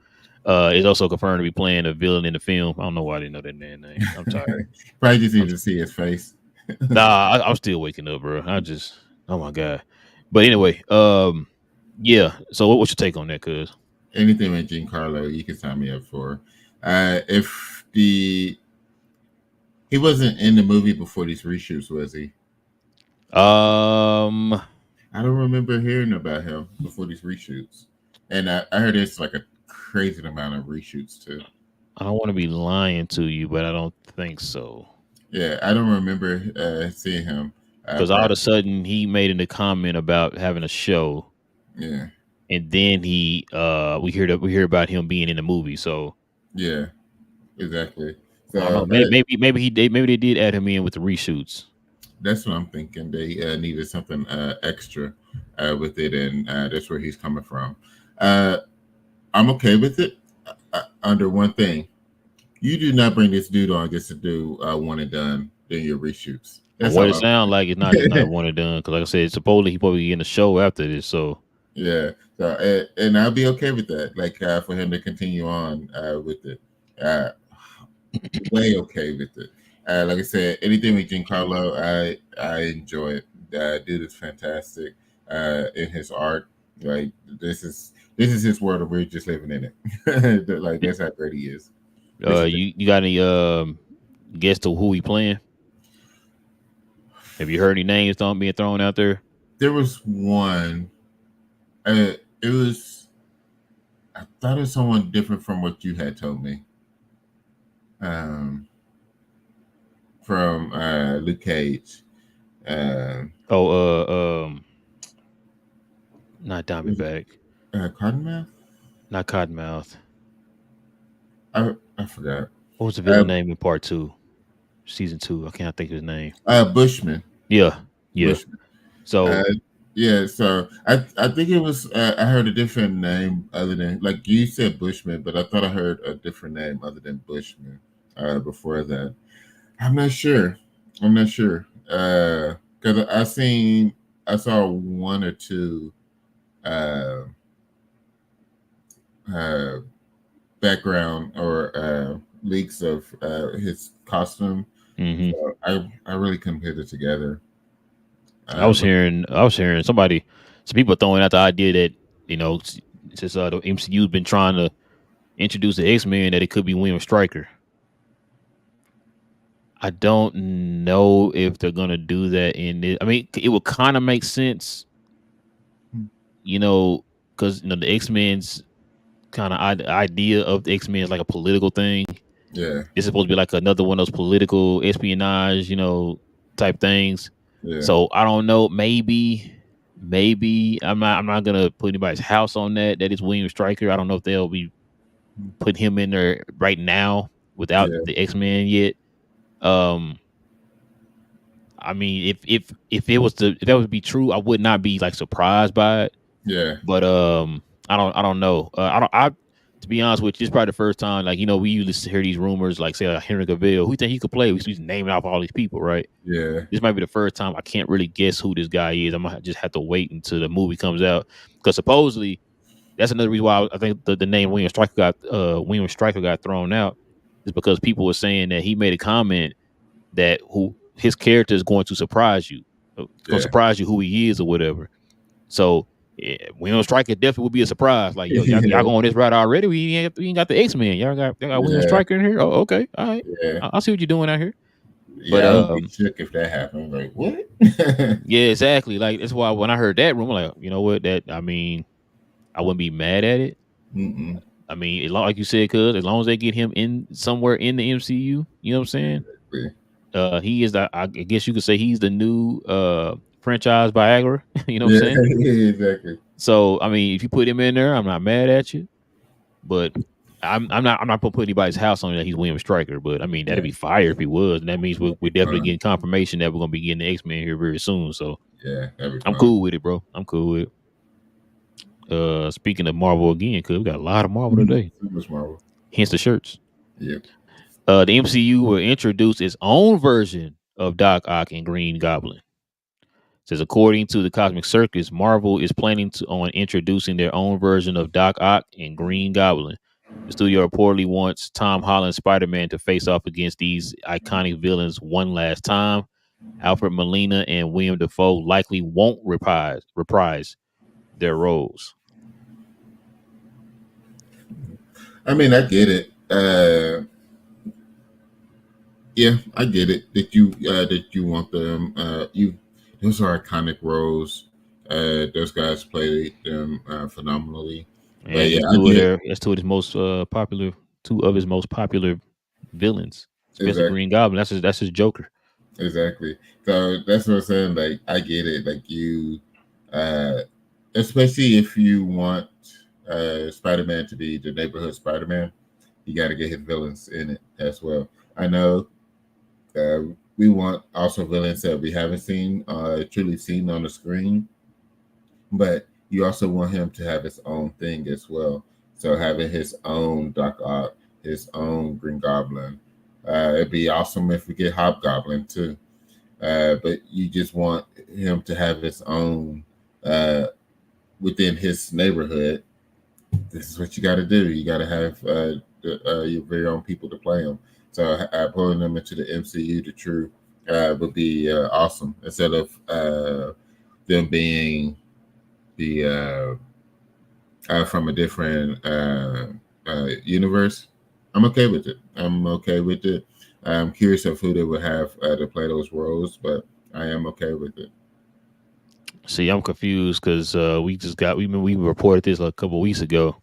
Is also confirmed to be playing a villain in the film. I don't know why I didn't know that man's name. I'm tired. Probably just I'm need to see his face. I'm still waking up, bro. Oh my god. But anyway, yeah. So what's your take on that, cuz? Anything with Giancarlo, you can sign me up for. If the He wasn't in the movie before these reshoots, was he? Um, I don't remember hearing about him before these reshoots. And I heard it's like a crazy amount of reshoots too. I don't want to be lying to you, but I don't think so. Yeah, I don't remember seeing him Because all prior. of a sudden he made in the comment about having a show, Yeah, and then we hear about him being in the movie. So yeah, exactly. I don't know. So Maybe they did add him in with the reshoots. that's what I'm thinking. They needed something extra with it, and that's where he's coming from. Uh, I'm okay with it under one thing. You do not bring this dude on just to do one and done, then your reshoots. From That's what all it I'm sounds like, it's not saying. one and done. Because like I said, supposedly he probably getting a show after this. So Yeah. So and I'll be okay with that. Like for him to continue on with it. Uh, Way okay with it. Like I said, anything with Giancarlo, I enjoy it. Dude is fantastic in his art. Like this is his world, and we're just living in it. Like that's how great he is. This is you got any guess to who he playing? Have you heard any names being thrown out there? There was one. It was. I thought it was someone different from what you had told me. Um, from Luke Cage. Uh, Oh, not Diamondback. Cottonmouth? Not Cottonmouth. I forgot. What was the villain Uh, name in part two, season two? I can't think of his name. Bushman. Yeah, yeah. Bushman. Uh, So yeah. So I think it was. I heard a different name other than like you said Bushman, but I thought I heard a different name other than Bushman. Before that, I'm not sure. I'm not sure. Because I saw one or two uh, uh, background or leaks of his costume. hmm So I really couldn't put it together. But I was hearing somebody, some people throwing out the idea that you know since the MCU's been trying to introduce the X-Men that it could be William Stryker. I don't know if they're gonna do that in it. I mean, it would kind of make sense, you know, because you know the X-Men's kind of idea of the X-Men is like a political thing. yeah, It's supposed to be like another one of those political espionage, you know, type things. yeah, So I don't know. Maybe I'm not gonna put anybody's house on that. That is William Stryker. I don't know if they'll be putting him in there right now without yeah, the X-Men yet. Um, I mean, if it was to if that would be true, I would not be like surprised by it. yeah, But I don't know. I don't. I To be honest with you, it's probably the first time. Like you know, we usually hear these rumors, like say like Henry Cavill. Who you think he could play? We just naming off all these people, right? yeah, This might be the first time I can't really guess who this guy is. I'm gonna just have to wait until the movie comes out because supposedly that's another reason why I think the name William Stryker got thrown out is because people were saying that he made a comment that who his character is going to surprise you. It's going to yeah, surprise you who he is or whatever. So yeah, William Stryker definitely would be a surprise. Like, yo, y'all yeah, going this route already? We ain't got the X-Men. Y'all got William yeah, Stryker in here? Oh, okay. All right. yeah. I'll see what you're doing out here. But Yeah, I would be shook if that happened. Like what? yeah, exactly. Like that's why when I heard that rumor, like, you know what? That I mean, I wouldn't be mad at it. Mm-mm. I mean, like you said, cuz as long as they get him in somewhere in the MCU, you know what I'm saying? He is the I guess you could say he's the new franchise Viagra. You know what I'm Yeah, saying? exactly. So I mean, if you put him in there, I'm not mad at you. But I'm not gonna put anybody's house on that he's William Stryker. But I mean, that'd Yeah, be fire if he was, and that means that'd we're be definitely fun. getting confirmation that we're gonna be getting the X Men here very soon. So Yeah, that'd be I'm fun. cool with it, bro. I'm cool with it. Speaking of Marvel again, cause we got a lot of Marvel today. Super Marvel. Hence the shirts. Yep. The MCU will introduce its own version of Doc Ock and Green Goblin. It says according to the Cosmic Circus, Marvel is planning on introducing their own version of Doc Ock and Green Goblin. The studio reportedly wants Tom Holland's Spider-Man to face off against these iconic villains one last time. Alfred Molina and William Dafoe likely won't reprise their roles. I mean, I get it. Yeah, I get it. That you want them. You those are iconic roles. Those guys played them phenomenally. But And yeah, I get that's two of his most popular, two of his most popular villains, especially exactly. Green Goblin. That's his Joker. Exactly. So that's what I'm saying. Like I get it. Like you, uh, especially if you want Spider-Man to be the neighborhood Spider-Man, you got to get his villains in it as well. I know we want also villains that we haven't seen, truly seen on the screen, but you also want him to have his own thing as well. So having his own Doc Ock, his own Green Goblin. It'd be awesome if we get Hobgoblin too. But you just want him to have his own uh, within his neighborhood. This is what you got to do. You got to have your very own people to play them. So pulling them into the MCU, the true, would be awesome instead of them being the from a different universe. I'm okay with it. I'm okay with it. I'm curious of who they would have to play those roles, but I am okay with it. See, I'm confused because we reported this like a couple weeks ago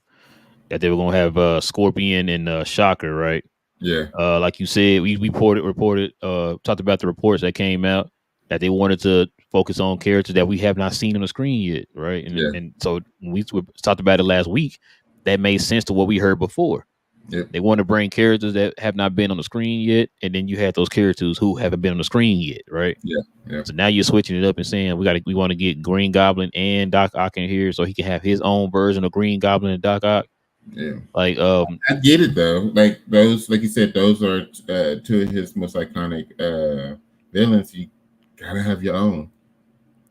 that they were gonna have Scorpion and Shocker, right? Yeah, Like you said, we reported talked about the reports that came out that they wanted to focus on characters that we have not seen on the screen yet, right? yeah, And so we talked about it last week. that made sense to what we heard before. Yep. They want to bring characters that have not been on the screen yet, and then you had those characters who haven't been on the screen yet, right? Yeah. Yeah. So now you're switching it up and saying we want to get Green Goblin and Doc Ock in here so he can have his own version of Green Goblin and Doc Ock. Yeah. Like I get it though. Like those, like you said, those are two of his most iconic villains. You gotta have your own.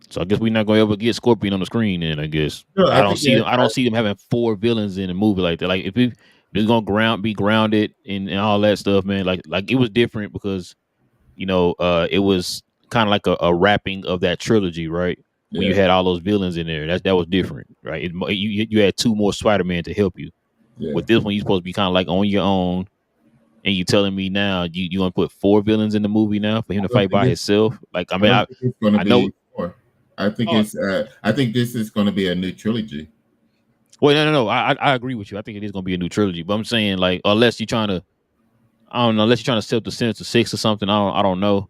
so I guess we're not gonna ever get Scorpion on the screen. Then I guess No, I I don't think see them. that I don't see them having four villains in a movie like that. Like if they're gonna be grounded and all that stuff, man. Like it was different because it was kind of like a wrapping of that trilogy, right? When you yeah, had all those villains in there, that was different, right? You had two more Spider-Man to help you. yeah. With this one, you're supposed to be kind of like on your own, and you telling me now you want to put four villains in the movie now for him I to don't fight think by it's. himself? Like I I mean, don't think it's gonna I know. be four. I think Oh, it's. I think this is gonna be a new trilogy. well, no. I agree with you. I think it is going to be a new trilogy, but I'm saying like unless you're trying to, I don't know, unless you're trying to set the sentence to six or something. I don't know.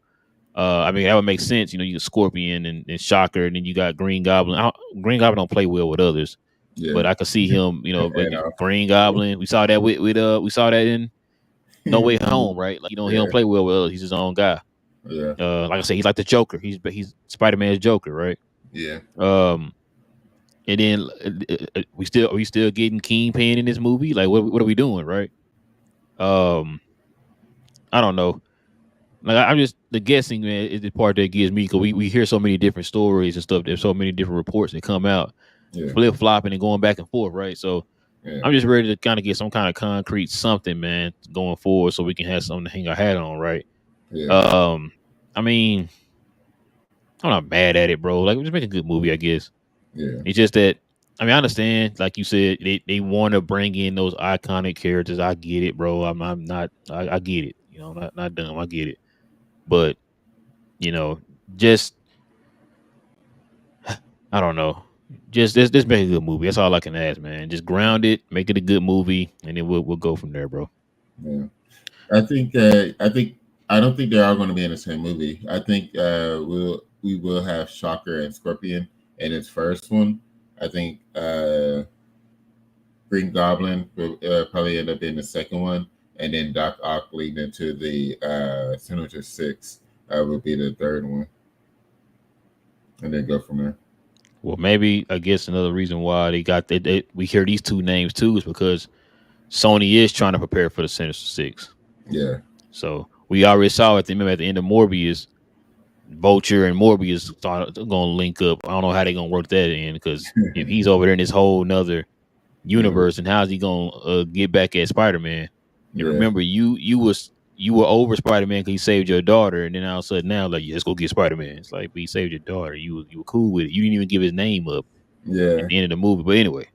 I mean that would make sense. You got Scorpion and Shocker, and then you got Green Goblin. Green Goblin don't play well with others, Yeah, but I could see him. and Like Green Goblin. We saw that we saw that in No Way Home, right? Like he don't yeah, play well with others. He's his own guy. yeah, Like I said, he's like the Joker. He's Spider Man's Joker, right? yeah, Um, and then are we still getting Kingpin in this movie? Like what are we doing, right? Um, I don't know. Like I'm just the guessing, man, is the part that gives me because we hear so many different stories and stuff. There's so many different reports that come out, yeah, flip flopping and going back and forth, right? So yeah, I'm just ready to kind of get some kind of concrete something, man, going forward, so we can have something to hang our hat on, right? yeah, Um, I mean, I'm not mad at it, bro. Like, just make a good movie, I guess. yeah, It's just that, I mean, I understand, like you said, they want to bring in those iconic characters. I get it, bro. I'm not, I get it. Not dumb. I get it. But, you know, just, I don't know. Just make a good movie. That's all I can ask, man. Just ground it, make it a good movie, and then we'll go from there, bro. yeah. I think. I think. I don't think they are going to be in the same movie. I think we will have Shocker and Scorpion in its first one. I think Green Goblin will probably end up being the second one, and then Doc Ock leading into the Sinister Six will be the third one, and then go from there. Well, maybe I guess another reason why we hear these two names too is because Sony is trying to prepare for the Sinister Six. Yeah, So we already saw at the end of Morbius, Vulture and Morbius going to link up. I don't know how they're going to work that in because if he's over there in this whole nother yeah, universe, and how's he going to get back at Spider Man? And yeah, remember, you were over Spider Man because he saved your daughter, and then all of a sudden now like yeah, let's go get Spider Man. It's like, but he saved your daughter. You were cool with it. You didn't even give his name up at yeah. the end of the movie. But anyway,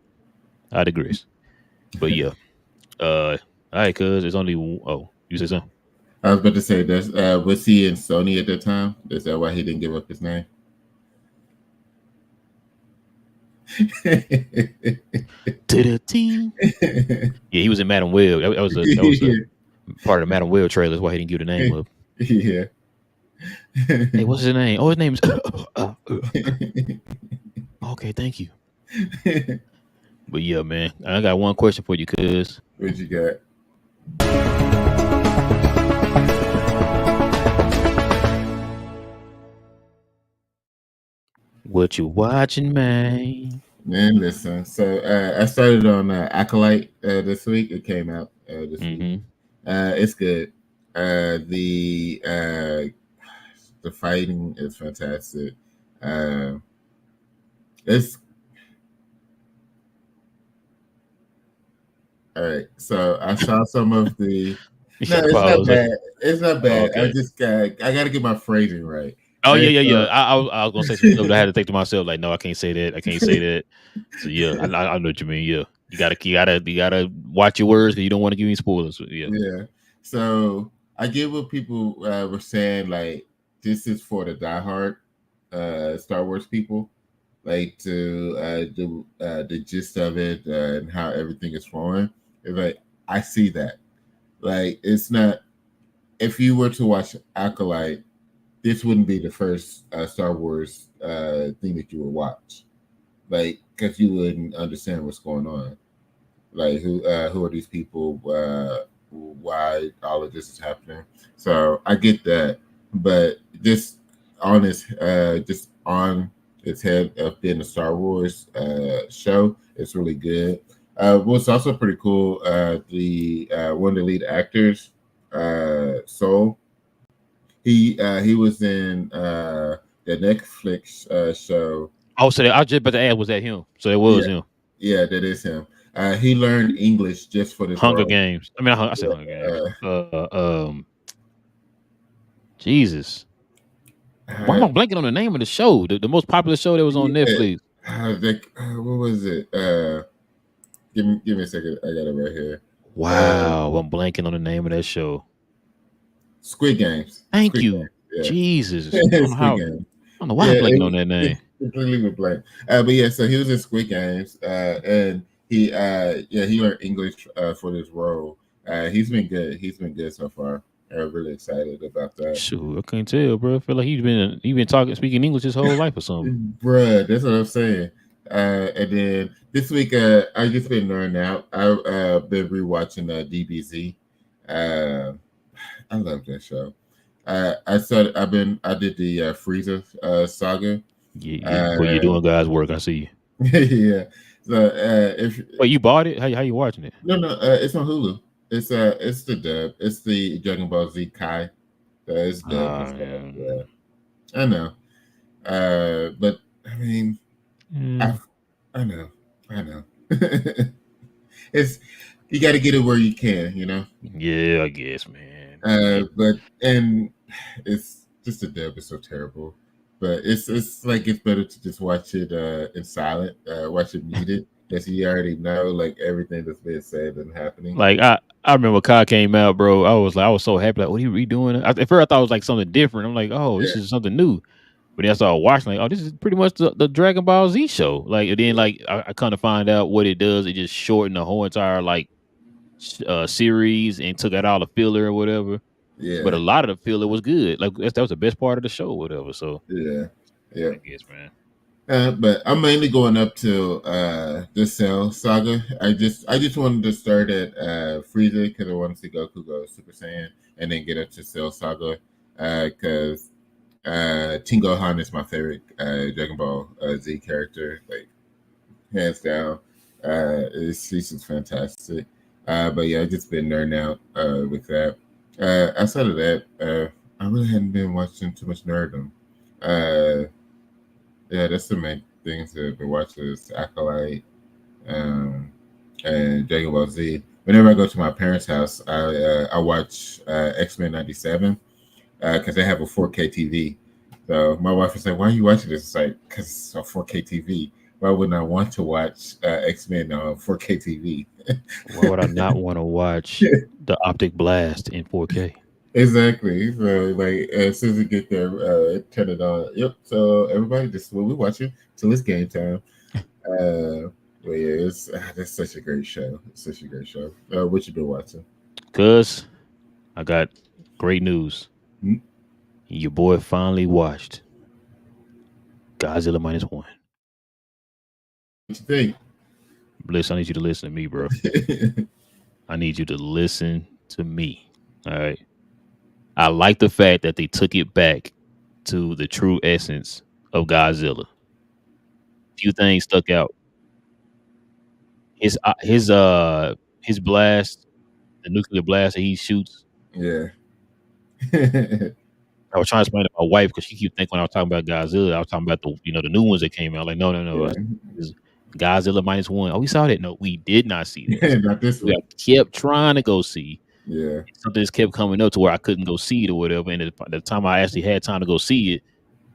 I digress. But yeah, all right, cuz it's only you say something. I was about to say, was he in Sony at that time? Is that why he didn't give up his name? To the team. Yeah, he was in Madam Web. That was a part of the Madam Web trailer. That's why he didn't give the name up. Yeah. Hey, what's his name? Oh, his name is. Okay, thank you. But yeah, man, I got one question for you, cuz. What you got? What you watching, man? Man, listen. So I started on Acolyte this week. It came out this week. Mm-hmm. It's good. The fighting is fantastic. It's all right. So I saw some of the. You No, got to it's not pause. bad. It's not Oh, bad. okay. I got to get my phrasing right. Oh yeah, Right. yeah, yeah. So, I was gonna say some stuff, but I had to think to myself like, no, I can't say that. I can't say that. So yeah, I know what you mean. Yeah, you gotta watch your words because you don't want to give any spoilers. So, yeah. yeah. So I get what people were saying. Like this is for the diehard Star Wars people, like to do the gist of it and how everything is flowing. It's like I see that. Like it's not. If you were to watch Acolyte, this wouldn't be the first Star Wars thing that you would watch, like because you wouldn't understand what's going on. like who are these people? Why all of this is happening? So I get that, but just on its head of being a Star Wars show, it's really good. What's also pretty cool, the one of the lead actors, Soul, he was in the Netflix show. Oh, so I was just about to ask, was that him? So it Yeah, was him. yeah, that is him. He learned English just for this Hunger role. Games. I mean, I said Hunger Games. Uh, Jesus. Why am uh, I blanking on the name of the show? The most popular show that was on yeah, Netflix. what was it? Give me a second. I got it right here. Wow, I'm blanking on the name of that show. Squid Games. Thank Squid you. Games. Jesus. I Yeah, don't know Squid how. I Games. don't know why I'm Yeah, blanking on that it name. completely was blank. But yeah, so he was in Squid Games, and he learned English for this role. He's been good. He's been good so far. I'm really excited about that. Shoot, I can't tell, bro. I feel like he been speaking English his whole life or something. Bruh, that's what I'm saying. And then this week, I just been learning out. I've been rewatching DBZ. Uh, I love that show. I did the Frieza saga. But you're Uh, doing God's work. I see you. yeah. So if Wait, you bought it? How you watching it? no, it's on Hulu. It's the dub. It's the Dragon Ball Z Kai. It's dub and stuff. Yeah. Yeah, I know. But I mean, I Mm, I know, I know. It's you got to get it where you can, you know. yeah, I guess, man. Yeah. But and it's just the dub is so terrible. But it's like it's better to just watch it in silent, watch it muted, because you already know like everything that's being said and happening. Like I remember when Kai came out, bro. I was so happy. Like, what are you redoing? At first, I thought it was like something different. I'm like, oh, this Yeah, is something new. But then I started watching, like, oh, this is pretty much the Dragon Ball Z show. Like, and then yeah, like I kind of find out what it does. It just shortened the whole entire like series and took out all the filler or whatever. But yeah, a lot of the filler was good. Like that was the best part of the show, or whatever. So yeah, yeah. I guess, man. But I'm mainly going up to the Cell saga. I just wanted to start at Frieza because I wanted to see Goku go Super Saiyan and then get up to Cell saga because Tingo Han is my favorite Dragon Ball Z character, like hands down. He's just fantastic. But yeah, I just been nerding out with that. Outside of that, I really hadn't been watching too much nerdom. Uh, yeah, that's the main things that I've been watching is Acolyte and Dragon Ball Z. Whenever I go to my parents' house, I watch X-Men '97 because they have a 4K TV. So my wife was like, "Why are you watching this?" It's like, "Because it's a 4K TV. Why wouldn't I want to watch X-Men on 4K TV?" Why would I not want to watch the Optic Blast in 4K? Exactly. So like as soon as we get there, turn it on. Yep. So everybody, this is what we're watching till it's game time. But yeah, that's such a great show. It's such a great show. What you been watching? Cause I got great news. Hmm? Your boy finally watched Godzilla -1. What you think? Listen, I need you to listen to me, bro. I need you to listen to me. All right. I like the fact that they took it back to the true essence of Godzilla. Few things stuck out. His blast, the nuclear blast that he shoots. Yeah. I was trying to explain to my wife because she keep thinking when I was talking about Godzilla, I was talking about the new ones that came out. Like, no, no, no. Yeah. This is Godzilla -1. Oh, we saw that. No, we did not see that. Not this We one. kept trying to go see. Yeah. Something just kept coming up to where I couldn't go see it or whatever. And the time I actually had time to go see it,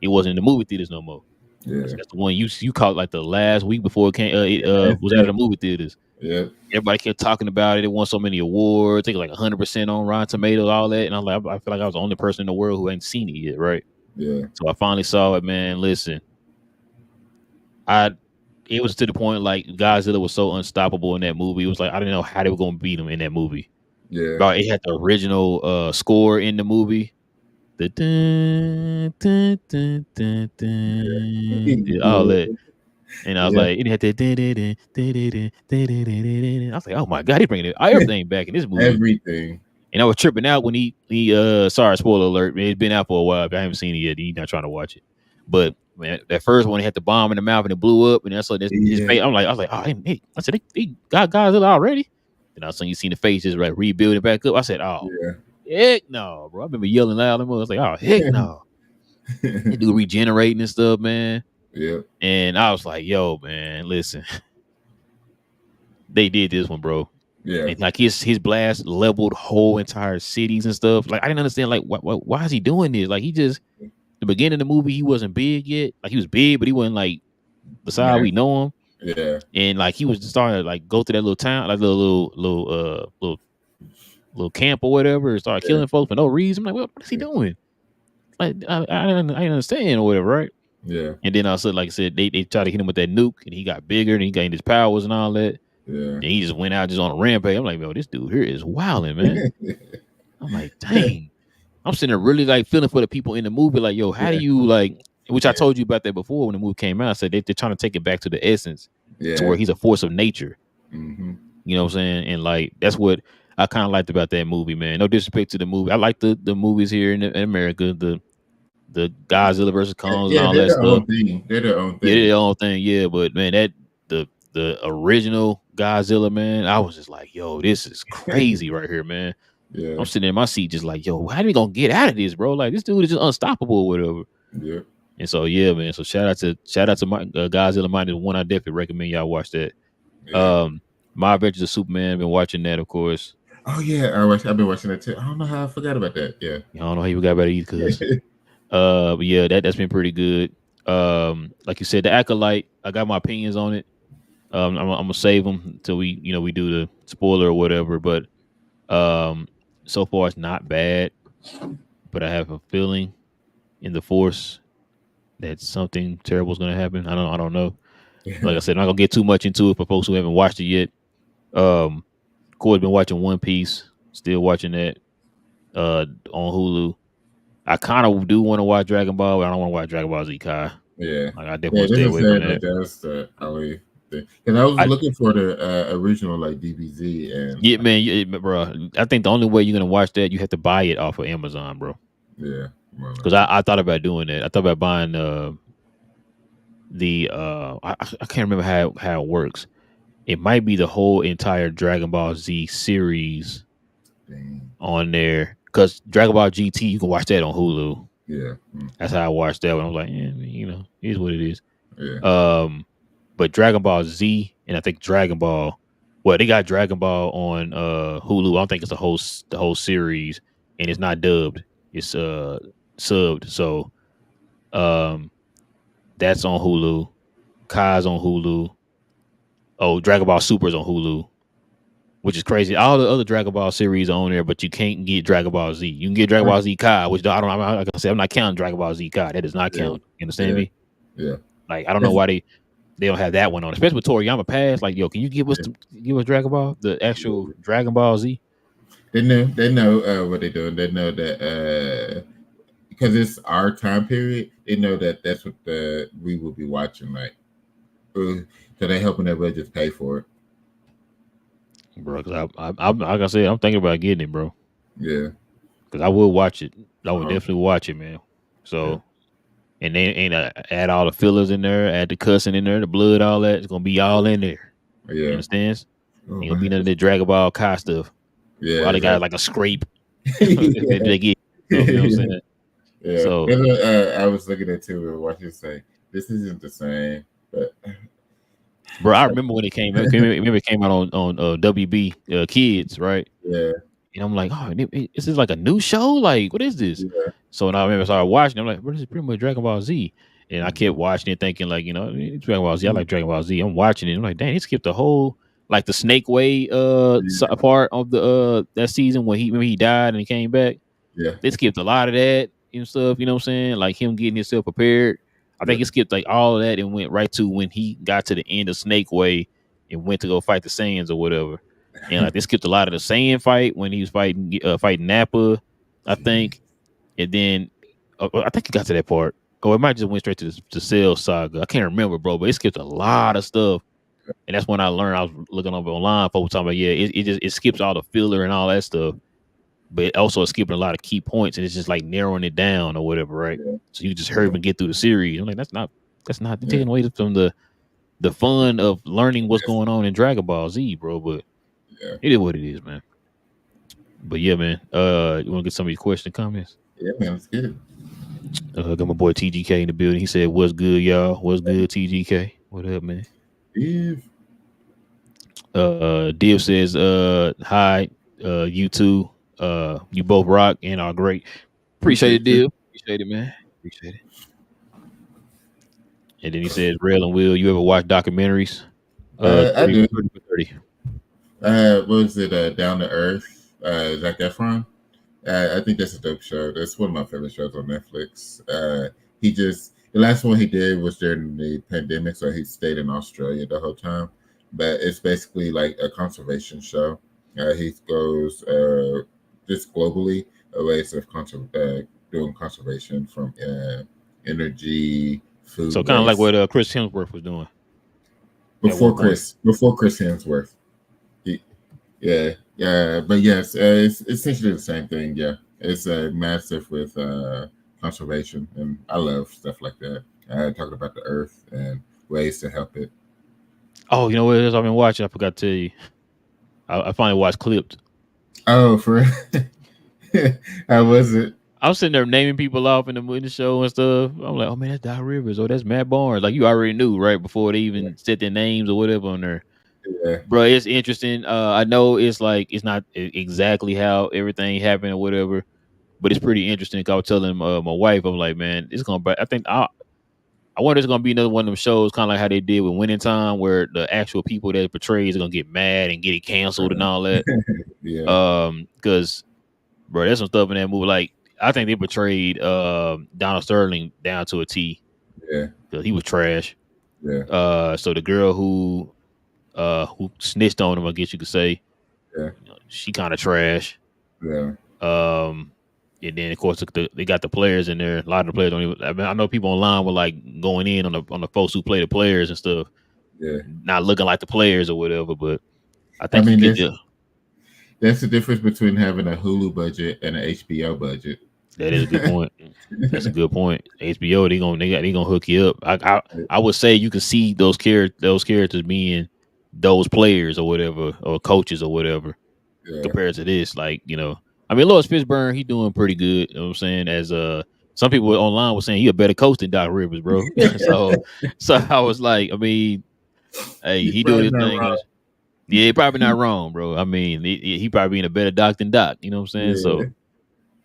it wasn't in the movie theaters no more. Yeah. That's the one you caught like the last week before it came. It was out of the movie theaters. Yeah. Everybody kept talking about it. It won so many awards. It was like 100% on Rotten Tomatoes, all that. And I'm like, I feel like I was the only person in the world who ain't seen it yet, right? Yeah. So I finally saw it, man. Listen, it was to the point like Godzilla was so unstoppable in that movie. It was like I didn't know how they were gonna beat him in that movie. Yeah. Bro, it had the original score in the movie. The dun, dun, dun, dun, dun, all Yeah. that. And I was Yeah, like, it had that. I was like, oh my god, he's bringing everything back in this movie. everything. And I was tripping out when he sorry, spoiler alert, man, it's been out for a while, but I haven't seen it yet. He's not trying to watch it. But man, that first one he had the bomb in the mouth and it blew up, and that's like his Yeah, face. I was like, oh, hey. I said they got Godzilla already. Then all of a sudden you seen the face just like rebuild it back up. I said, oh yeah, heck no, bro. I remember yelling loud. I was like, oh heck no. They do regenerating and stuff, man. yeah, And I was like, yo, man, listen, they did this one, bro. yeah, And like his blast leveled whole entire cities and stuff. Like I didn't understand like why is he doing this? Like he just the beginning of the movie he wasn't big yet. Like he was big, but he wasn't like the side we man, know him. yeah, And like he was just starting to like go to that little town, like little camp or whatever, and start yeah, killing folks for no reason. I'm like, what is he doing? Like I didn't understand or whatever, right? yeah, And then also, like I said, they tried to hit him with that nuke, and he got bigger, and he gained his powers and all that. yeah, And he just went out just on a rampage. I'm like, yo, this dude here is wilding, man. yeah, I'm like, dang. I'm sitting there really like feeling for the people in the movie, like, yo, how do you like? Which I told you about that before when the movie came out. I said they're trying to take it back to the essence, to yeah. where he's a force of nature. Mm-hmm. You know what I'm saying? And like that's what I kind of liked about that movie, man. No disrespect to the movie. I like the movies here in America, the Godzilla versus Kongs and Yeah, all they're that their stuff. own thing. They're their own Yeah, they thing. their own thing, yeah. But man, that the original Godzilla, man, I was just like, yo, this is crazy right here, man. Yeah, I'm sitting in my seat just like, yo, how are we gonna get out of this, bro? Like this dude is just unstoppable or whatever. yeah, And so yeah, man. So shout out to my Godzilla Minus One. I definitely recommend y'all watch that. yeah. Um, My Adventures of Superman. Been watching that, of course. Oh yeah, I've been watching that too. I don't know how I forgot about that. Yeah. I don't know how you got better either, cause but yeah, that's been pretty good. Like you said, the Acolyte. I got my opinions on it. I'm gonna save them until we do the spoiler or whatever. But um, so far it's not bad. But I have a feeling in the Force that something terrible is gonna happen. I don't know. Like I said, I'm not gonna get too much into it for folks who haven't watched it yet. Corey's been watching One Piece, still watching that on Hulu. I kind of do want to watch Dragon Ball, but I don't want to watch Dragon Ball Z Kai. Yeah, Like I definitely yeah. want to This stay is away from sad that that. that's the only thing. Because I was I looking for the original like DBZ and Yeah, man, bro. I think the only way you're gonna watch that, you have to buy it off of Amazon, bro. yeah, well, Because I thought about doing that. I thought about buying I can't remember how it works. It might be the whole entire Dragon Ball Z series dang, on there. Because Dragon Ball GT, you can watch that on Hulu. yeah, That's how I watched that one. I was like, yeah, here's what it is. yeah, But Dragon Ball Z and I think Dragon Ball, well, they got Dragon Ball on Hulu. I don't think it's the whole series, and it's not dubbed. It's subbed. So um, that's on Hulu. Kai's on Hulu. Oh, Dragon Ball Super's on Hulu, which is crazy. All the other Dragon Ball series are on there, but you can't get Dragon Ball Z. You can get Dragon Ball Z Kai, which I don't. Like I said, I'm not counting Dragon Ball Z Kai. That does not yeah, count. You understand yeah, me? yeah. Like I don't know That's, why they don't have that one on, especially with Toriyama Pass. Like, yo, can you yeah. give us Dragon Ball, the actual Dragon Ball Z? They know what they're doing. They know that because it's our time period. They know that that's what we will be watching. Like, so they helping everybody just pay for it. Bro, because I like I said, I'm thinking about getting it, bro. Yeah. Because I will watch it. I would Uh-huh. definitely watch it, man. Yeah. So and then add all the fillers in there, add the cussing in there, the blood, all that. It's gonna be all in there. You Yeah. understand? Oh Ain't gonna be man. none of that Dragon Ball Kai stuff. Yeah. All they got Exactly. like a scrape if Yeah. they get stuff. You know what I'm saying? Yeah. So, That's what, I was looking at too and watching say this isn't the same, but bro, I remember when it came. Remember it came out on WB Kids, right? yeah. And I'm like, oh, is this like a new show? Like, what is this? Yeah. So when I remember I started watching, I'm like, bro, this is pretty much Dragon Ball Z. And I Mhm. kept watching it, thinking like, it's Dragon Ball Z. I like Dragon Ball Z. I'm watching it. I'm like, dang, he skipped the whole like the Snake Way Yeah. part of the that season when he died and he came back. Yeah. They skipped a lot of that and stuff. You know what I'm saying? Like him getting himself prepared. I Yeah. think it skipped like all of that and went right to when he got to the end of Snake Way and went to go fight the Saiyans or whatever. And like they skipped a lot of the Saiyan fight when he was fighting Nappa, I think. And then I think he got to that part. or it might just went straight to the Cell Saga. I can't remember, bro, but it skipped a lot of stuff. And that's when I learned. I was looking up online, folks talking about, yeah, it skips all the filler and all that stuff, but also it's skipping a lot of key points, and it's just like narrowing it down or whatever, right? Yeah, So you just hurry up yeah, and get through the series. I'm like, that's not yeah, taking away from the fun of learning what's yes, going on in Dragon Ball Z, bro. But yeah, it is what it is, man. But yeah, man. You want to get some of these question comments? yeah, man, it's good. Got my boy TGK in the building. He said, "What's good, y'all? What's good, TGK? What up, man?" If Div says, "Hi, you two. You both rock and are great. Appreciate it, appreciate you. Div. Appreciate it, man. Appreciate it." And then he says, "Rail and Will, you ever watch documentaries? I 30, do. 30 for 30. What was it? Down to Earth. Zac Efron. I think that's a dope show. That's one of my favorite shows on Netflix. He just the last one he did was during the pandemic, so he stayed in Australia the whole time. But it's basically like a conservation show. He goes just globally ways of doing conservation from energy, So food kind of like what waste. Chris Hemsworth was doing at one point. Before Chris Hemsworth, he, yeah, yeah, but yes, it's essentially the same thing. Yeah, it's massive with conservation, and I love stuff like that. Talking about the earth and ways to help it. Oh, you know what it is I've been watching? I forgot to tell you. I finally watched Clipped. Oh, for how was it? I was sitting there naming people off in the show and stuff. I'm like, oh man, that's Doc Rivers. Oh, that's Matt Barnes. Like you already knew right before they Yeah, even said their names or whatever on there. yeah, Bro, it's interesting. I know it's like it's not exactly how everything happened or whatever, but it's pretty interesting. 'Cause I was telling my wife, I'm like, man, it's gonna. I think I wonder if it's gonna be another one of them shows, kind of like how they did with Winning Time, where the actual people that it portrays are gonna get mad and get it canceled and all that. yeah, Because bro, there's some stuff in that movie. Like I think they portrayed Donald Sterling down to a T yeah, because he was trash. yeah, So the girl who snitched on him, I guess you could say, yeah, she kind of trash. yeah, Um, and then of course they got the players in there. A lot of the players don't even. I mean, I know people online were like going in on the folks who play the players and stuff, yeah. not looking like the players or whatever. But I I think you mean, get the. that's the difference between having a Hulu budget and an HBO budget. That is a good point. That's a good point. HBO they gonna hook you up. I would say you can see those characters being those players or whatever or coaches or whatever Yeah, compared to this. Like I mean, Lawrence Fishburne he doing pretty good. You know what I'm saying? As some people online were saying he a better coach than Doc Rivers, bro. so I was like, I mean, hey, he's he doing probably his not thing on wrong. his. Yeah, he probably not wrong, bro. I mean, he probably being a better doc than Doc. You know what I'm saying? Yeah, So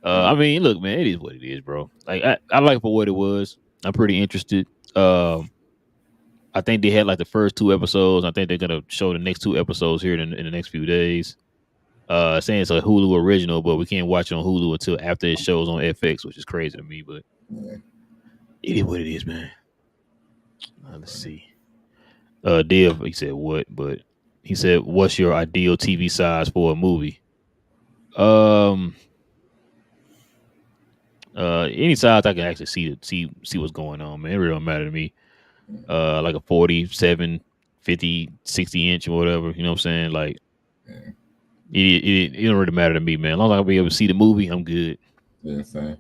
I mean, look, man, it is what it is, bro. Like I like it for what it was. I'm pretty interested. I think they had like the first two episodes. I think they're gonna show the next two episodes here in the next few days. Saying it's a Hulu original, but we can't watch it on Hulu until after it shows on FX, which is crazy to me. But yeah. it is what it is, man. Let's see. Div, he said what? But he said, "What's your ideal TV size for a movie?" Um, any size I can actually see what's going on, man. It really don't matter to me. Like a 47, 50, 60 inch or whatever. You know what I'm saying? Like Yeah. it don't really matter to me, man. As long as I'll be able to see the movie, I'm good. Yeah, so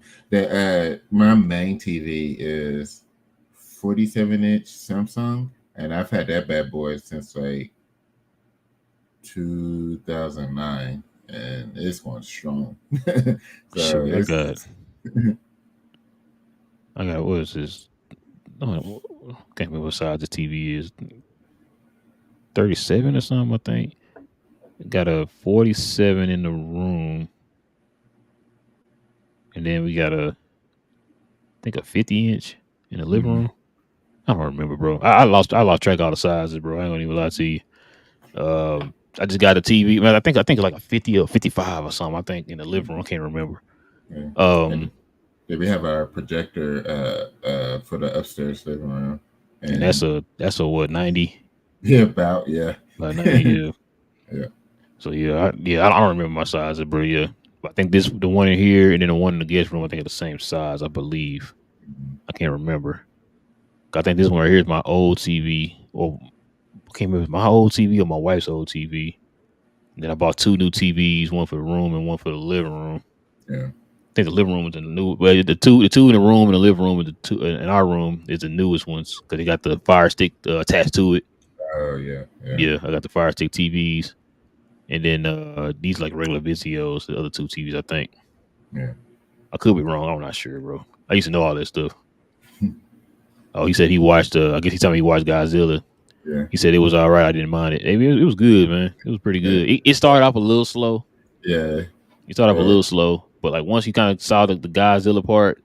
my main TV is 47-inch Samsung, and I've had that bad boy since like 2009, and it's going strong. So Shoot, it's I got what is this? I can't remember what size the TV is. 37 or something, I think. Got a 47 in the room, and then we got I think a 50 inch in the living mhm, room. I don't remember, bro. I lost track of all the sizes, bro. I don't even lie to you. I just got a TV. Man, I think like a 50 or 55 or something. I think in the living room. I can't remember. yeah. And Um, then we have our projector for the upstairs living room, and and that's a what 90, yeah, about yeah, about 90. Yeah. yeah, So I don't remember my sizes, bro. Yeah, but I think the one in here and then the one in the guest room. I think are the same size, I believe. I can't remember. I think this one right here is my old TV, or I can't remember if it's my old TV or my wife's old TV. And then I bought two new TVs, one for the room and one for the living room. Yeah. I think the living room is the new. Well, the two in the room and the living room and the two in our room is the newest ones because they got the Fire Stick attached to it. Oh yeah. Yeah. Yeah, I got the Fire Stick TVs, and then these like regular Vizio's, the other two TVs. I think Yeah. I could be wrong. I'm not sure, bro. I used to know all that stuff. Oh, he said he watched. I guess he told me he watched Godzilla. Yeah. He said it was all right. I didn't mind it. It was good, man. It was pretty Yeah. good. It started off a little slow. Yeah. It started off a Uh, little slow, but like once you kind of saw the Godzilla part,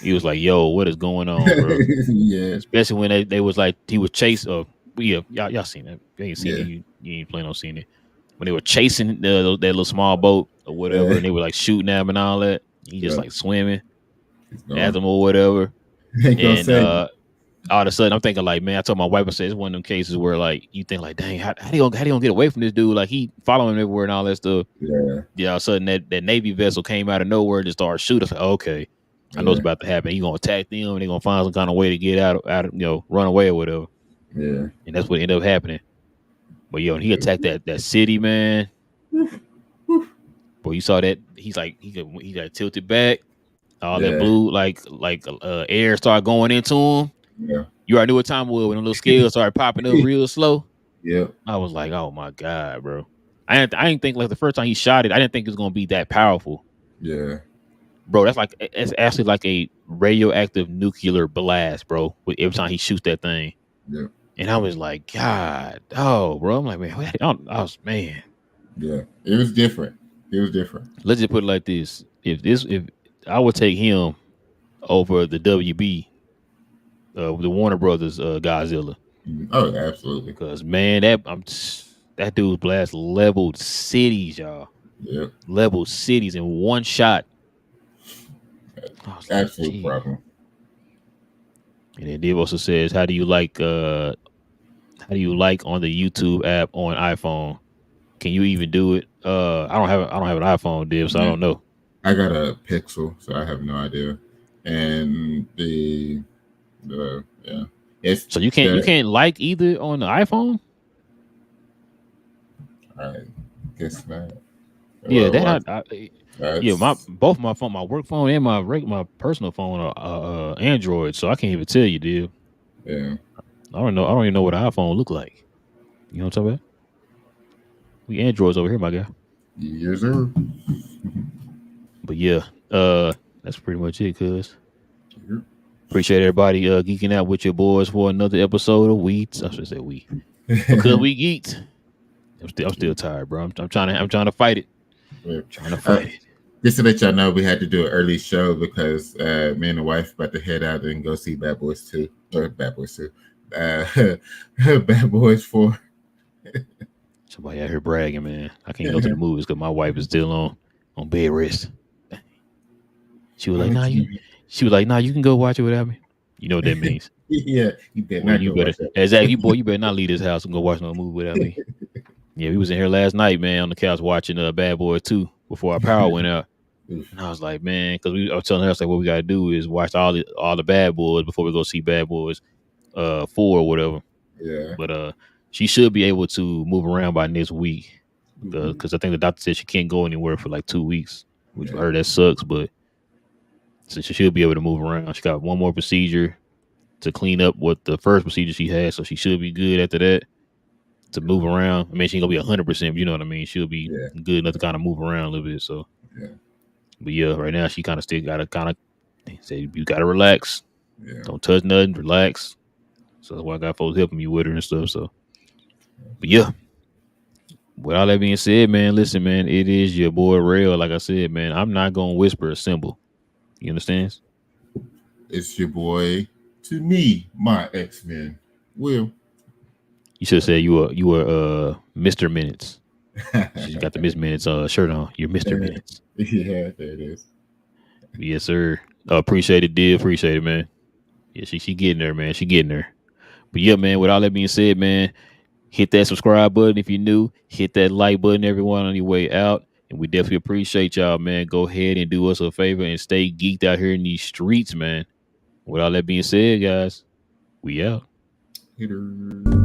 he was like, "Yo, what is going on, bro?" yeah. Especially when they was like he was chasing. Yeah, y'all seen that? You ain't seen it. Yeah. You ain't planning on seeing it. When they were chasing that little small boat or whatever, Yeah. and they were like shooting at him and all that. He just Yeah. like swimming He's at gone. them or whatever, Ain't gonna and say. all of a sudden I'm thinking like, man, I told my wife, I said it's one of them cases where like you think like, dang, how they gonna get away from this dude? Like he following him everywhere and all that stuff. Yeah. Yeah, all of a sudden that Navy vessel came out of nowhere and just started shooting. I said, okay, I know it's Yeah. about to happen. He gonna attack them and they gonna find some kind of way to get out, run away or whatever. Yeah. And that's what ended up happening. But yo, and he attacked that city, man. Boy, you saw that he got tilted back. All that Yeah. blue air started going into him. Yeah. You already knew what time it was when the little scales started popping up real slow. Yep. I was like, oh my god, bro. I didn't think like the first time he shot it, I didn't think it was gonna be that powerful, Yeah. bro. It's actually like a radioactive nuclear blast, bro. With every time he shoots that thing, Yep. and I was like, God, oh, bro. I'm like, man, I was man. Yeah. It was different. It was different. Let's just put it like this: if I would take him over the WB, the Warner Brothers Godzilla, Oh, absolutely. because man, that dude's blast leveled cities, y'all. Yep. Leveled cities in one shot. I was like, Absolute gee. problem. And then Dave also says, how do you like on the YouTube app on iPhone? Can you even do it? I don't have an iPhone, Dave, so I Yeah. don't know. I got a Pixel, so I have no idea. And the yeah, it's So you can't like either on the iPhone? I guess not. Yeah, Well, yeah, that's both my phone, my work phone and my personal phone are Android, so I can't even tell you, dude. yeah. I don't know. I don't even know what an iPhone look like. You know what I'm talking about? We Androids over here, my guy. Yes, sir. But yeah, that's pretty much it, cuz. Yep. Appreciate everybody geeking out with your boys for another episode of We. I should say we. Because we geeked. I'm still tired, bro. I'm trying to fight it. Yeah. Trying to Uh, fight it. just to let y'all know, we had to do an early show because me and the wife about to head out and go see Bad Boys 2. Or Bad Boys 2. Bad Boys 4. Somebody out here bragging, man. I can't go to the movies because my wife is still on bed rest. She was like, nah, you can go watch it without me. You know what that means. Yeah, you better Well, not you go better watch that. exactly, you better not leave this house and go watch no movie without me. Yeah, we was in here last night, man, on the couch watching Bad Boys 2 before our power went out. Oof. And I was like, man, because I was telling her, I was like, what we gotta do is watch all the Bad Boys before we go see Bad Boys 4 or whatever. Yeah. But she should be able to move around by next week because I think the doctor said she can't go anywhere for like 2 weeks, which for Yeah. her that sucks. But so she should be able to move around. She got one more procedure to clean up what the first procedure she had, so she should be good after that to move around. I mean, she ain't gonna be 100%, but you know what I mean. She'll be Yeah. good enough to kind of move around a little bit. So, Yeah. but yeah, right now she kind of still gotta say you gotta relax, Yeah. don't touch nothing, relax. So that's why I got folks helping me with her and stuff. So, but yeah. With all that being said, man, listen, man, it is your boy Rail. Like I said, man, I'm not gonna whisper a symbol. You understand? It's your boy to me, my X-Men. Will. You should have said you were Mr. Minutes. She's got the Miss Minutes shirt on. You're Mr. Minutes. Yeah, there it is. Yes, sir. Appreciate it, dear. Appreciate it, man. Yeah, she getting there, man. She getting there. But yeah, man, with all that being said, man, hit that subscribe button if you're new. Hit that like button, everyone, on your way out. And we definitely appreciate y'all, man. Go ahead and do us a favor and stay geeked out here in these streets, man. With all that being said, guys, we out. Later.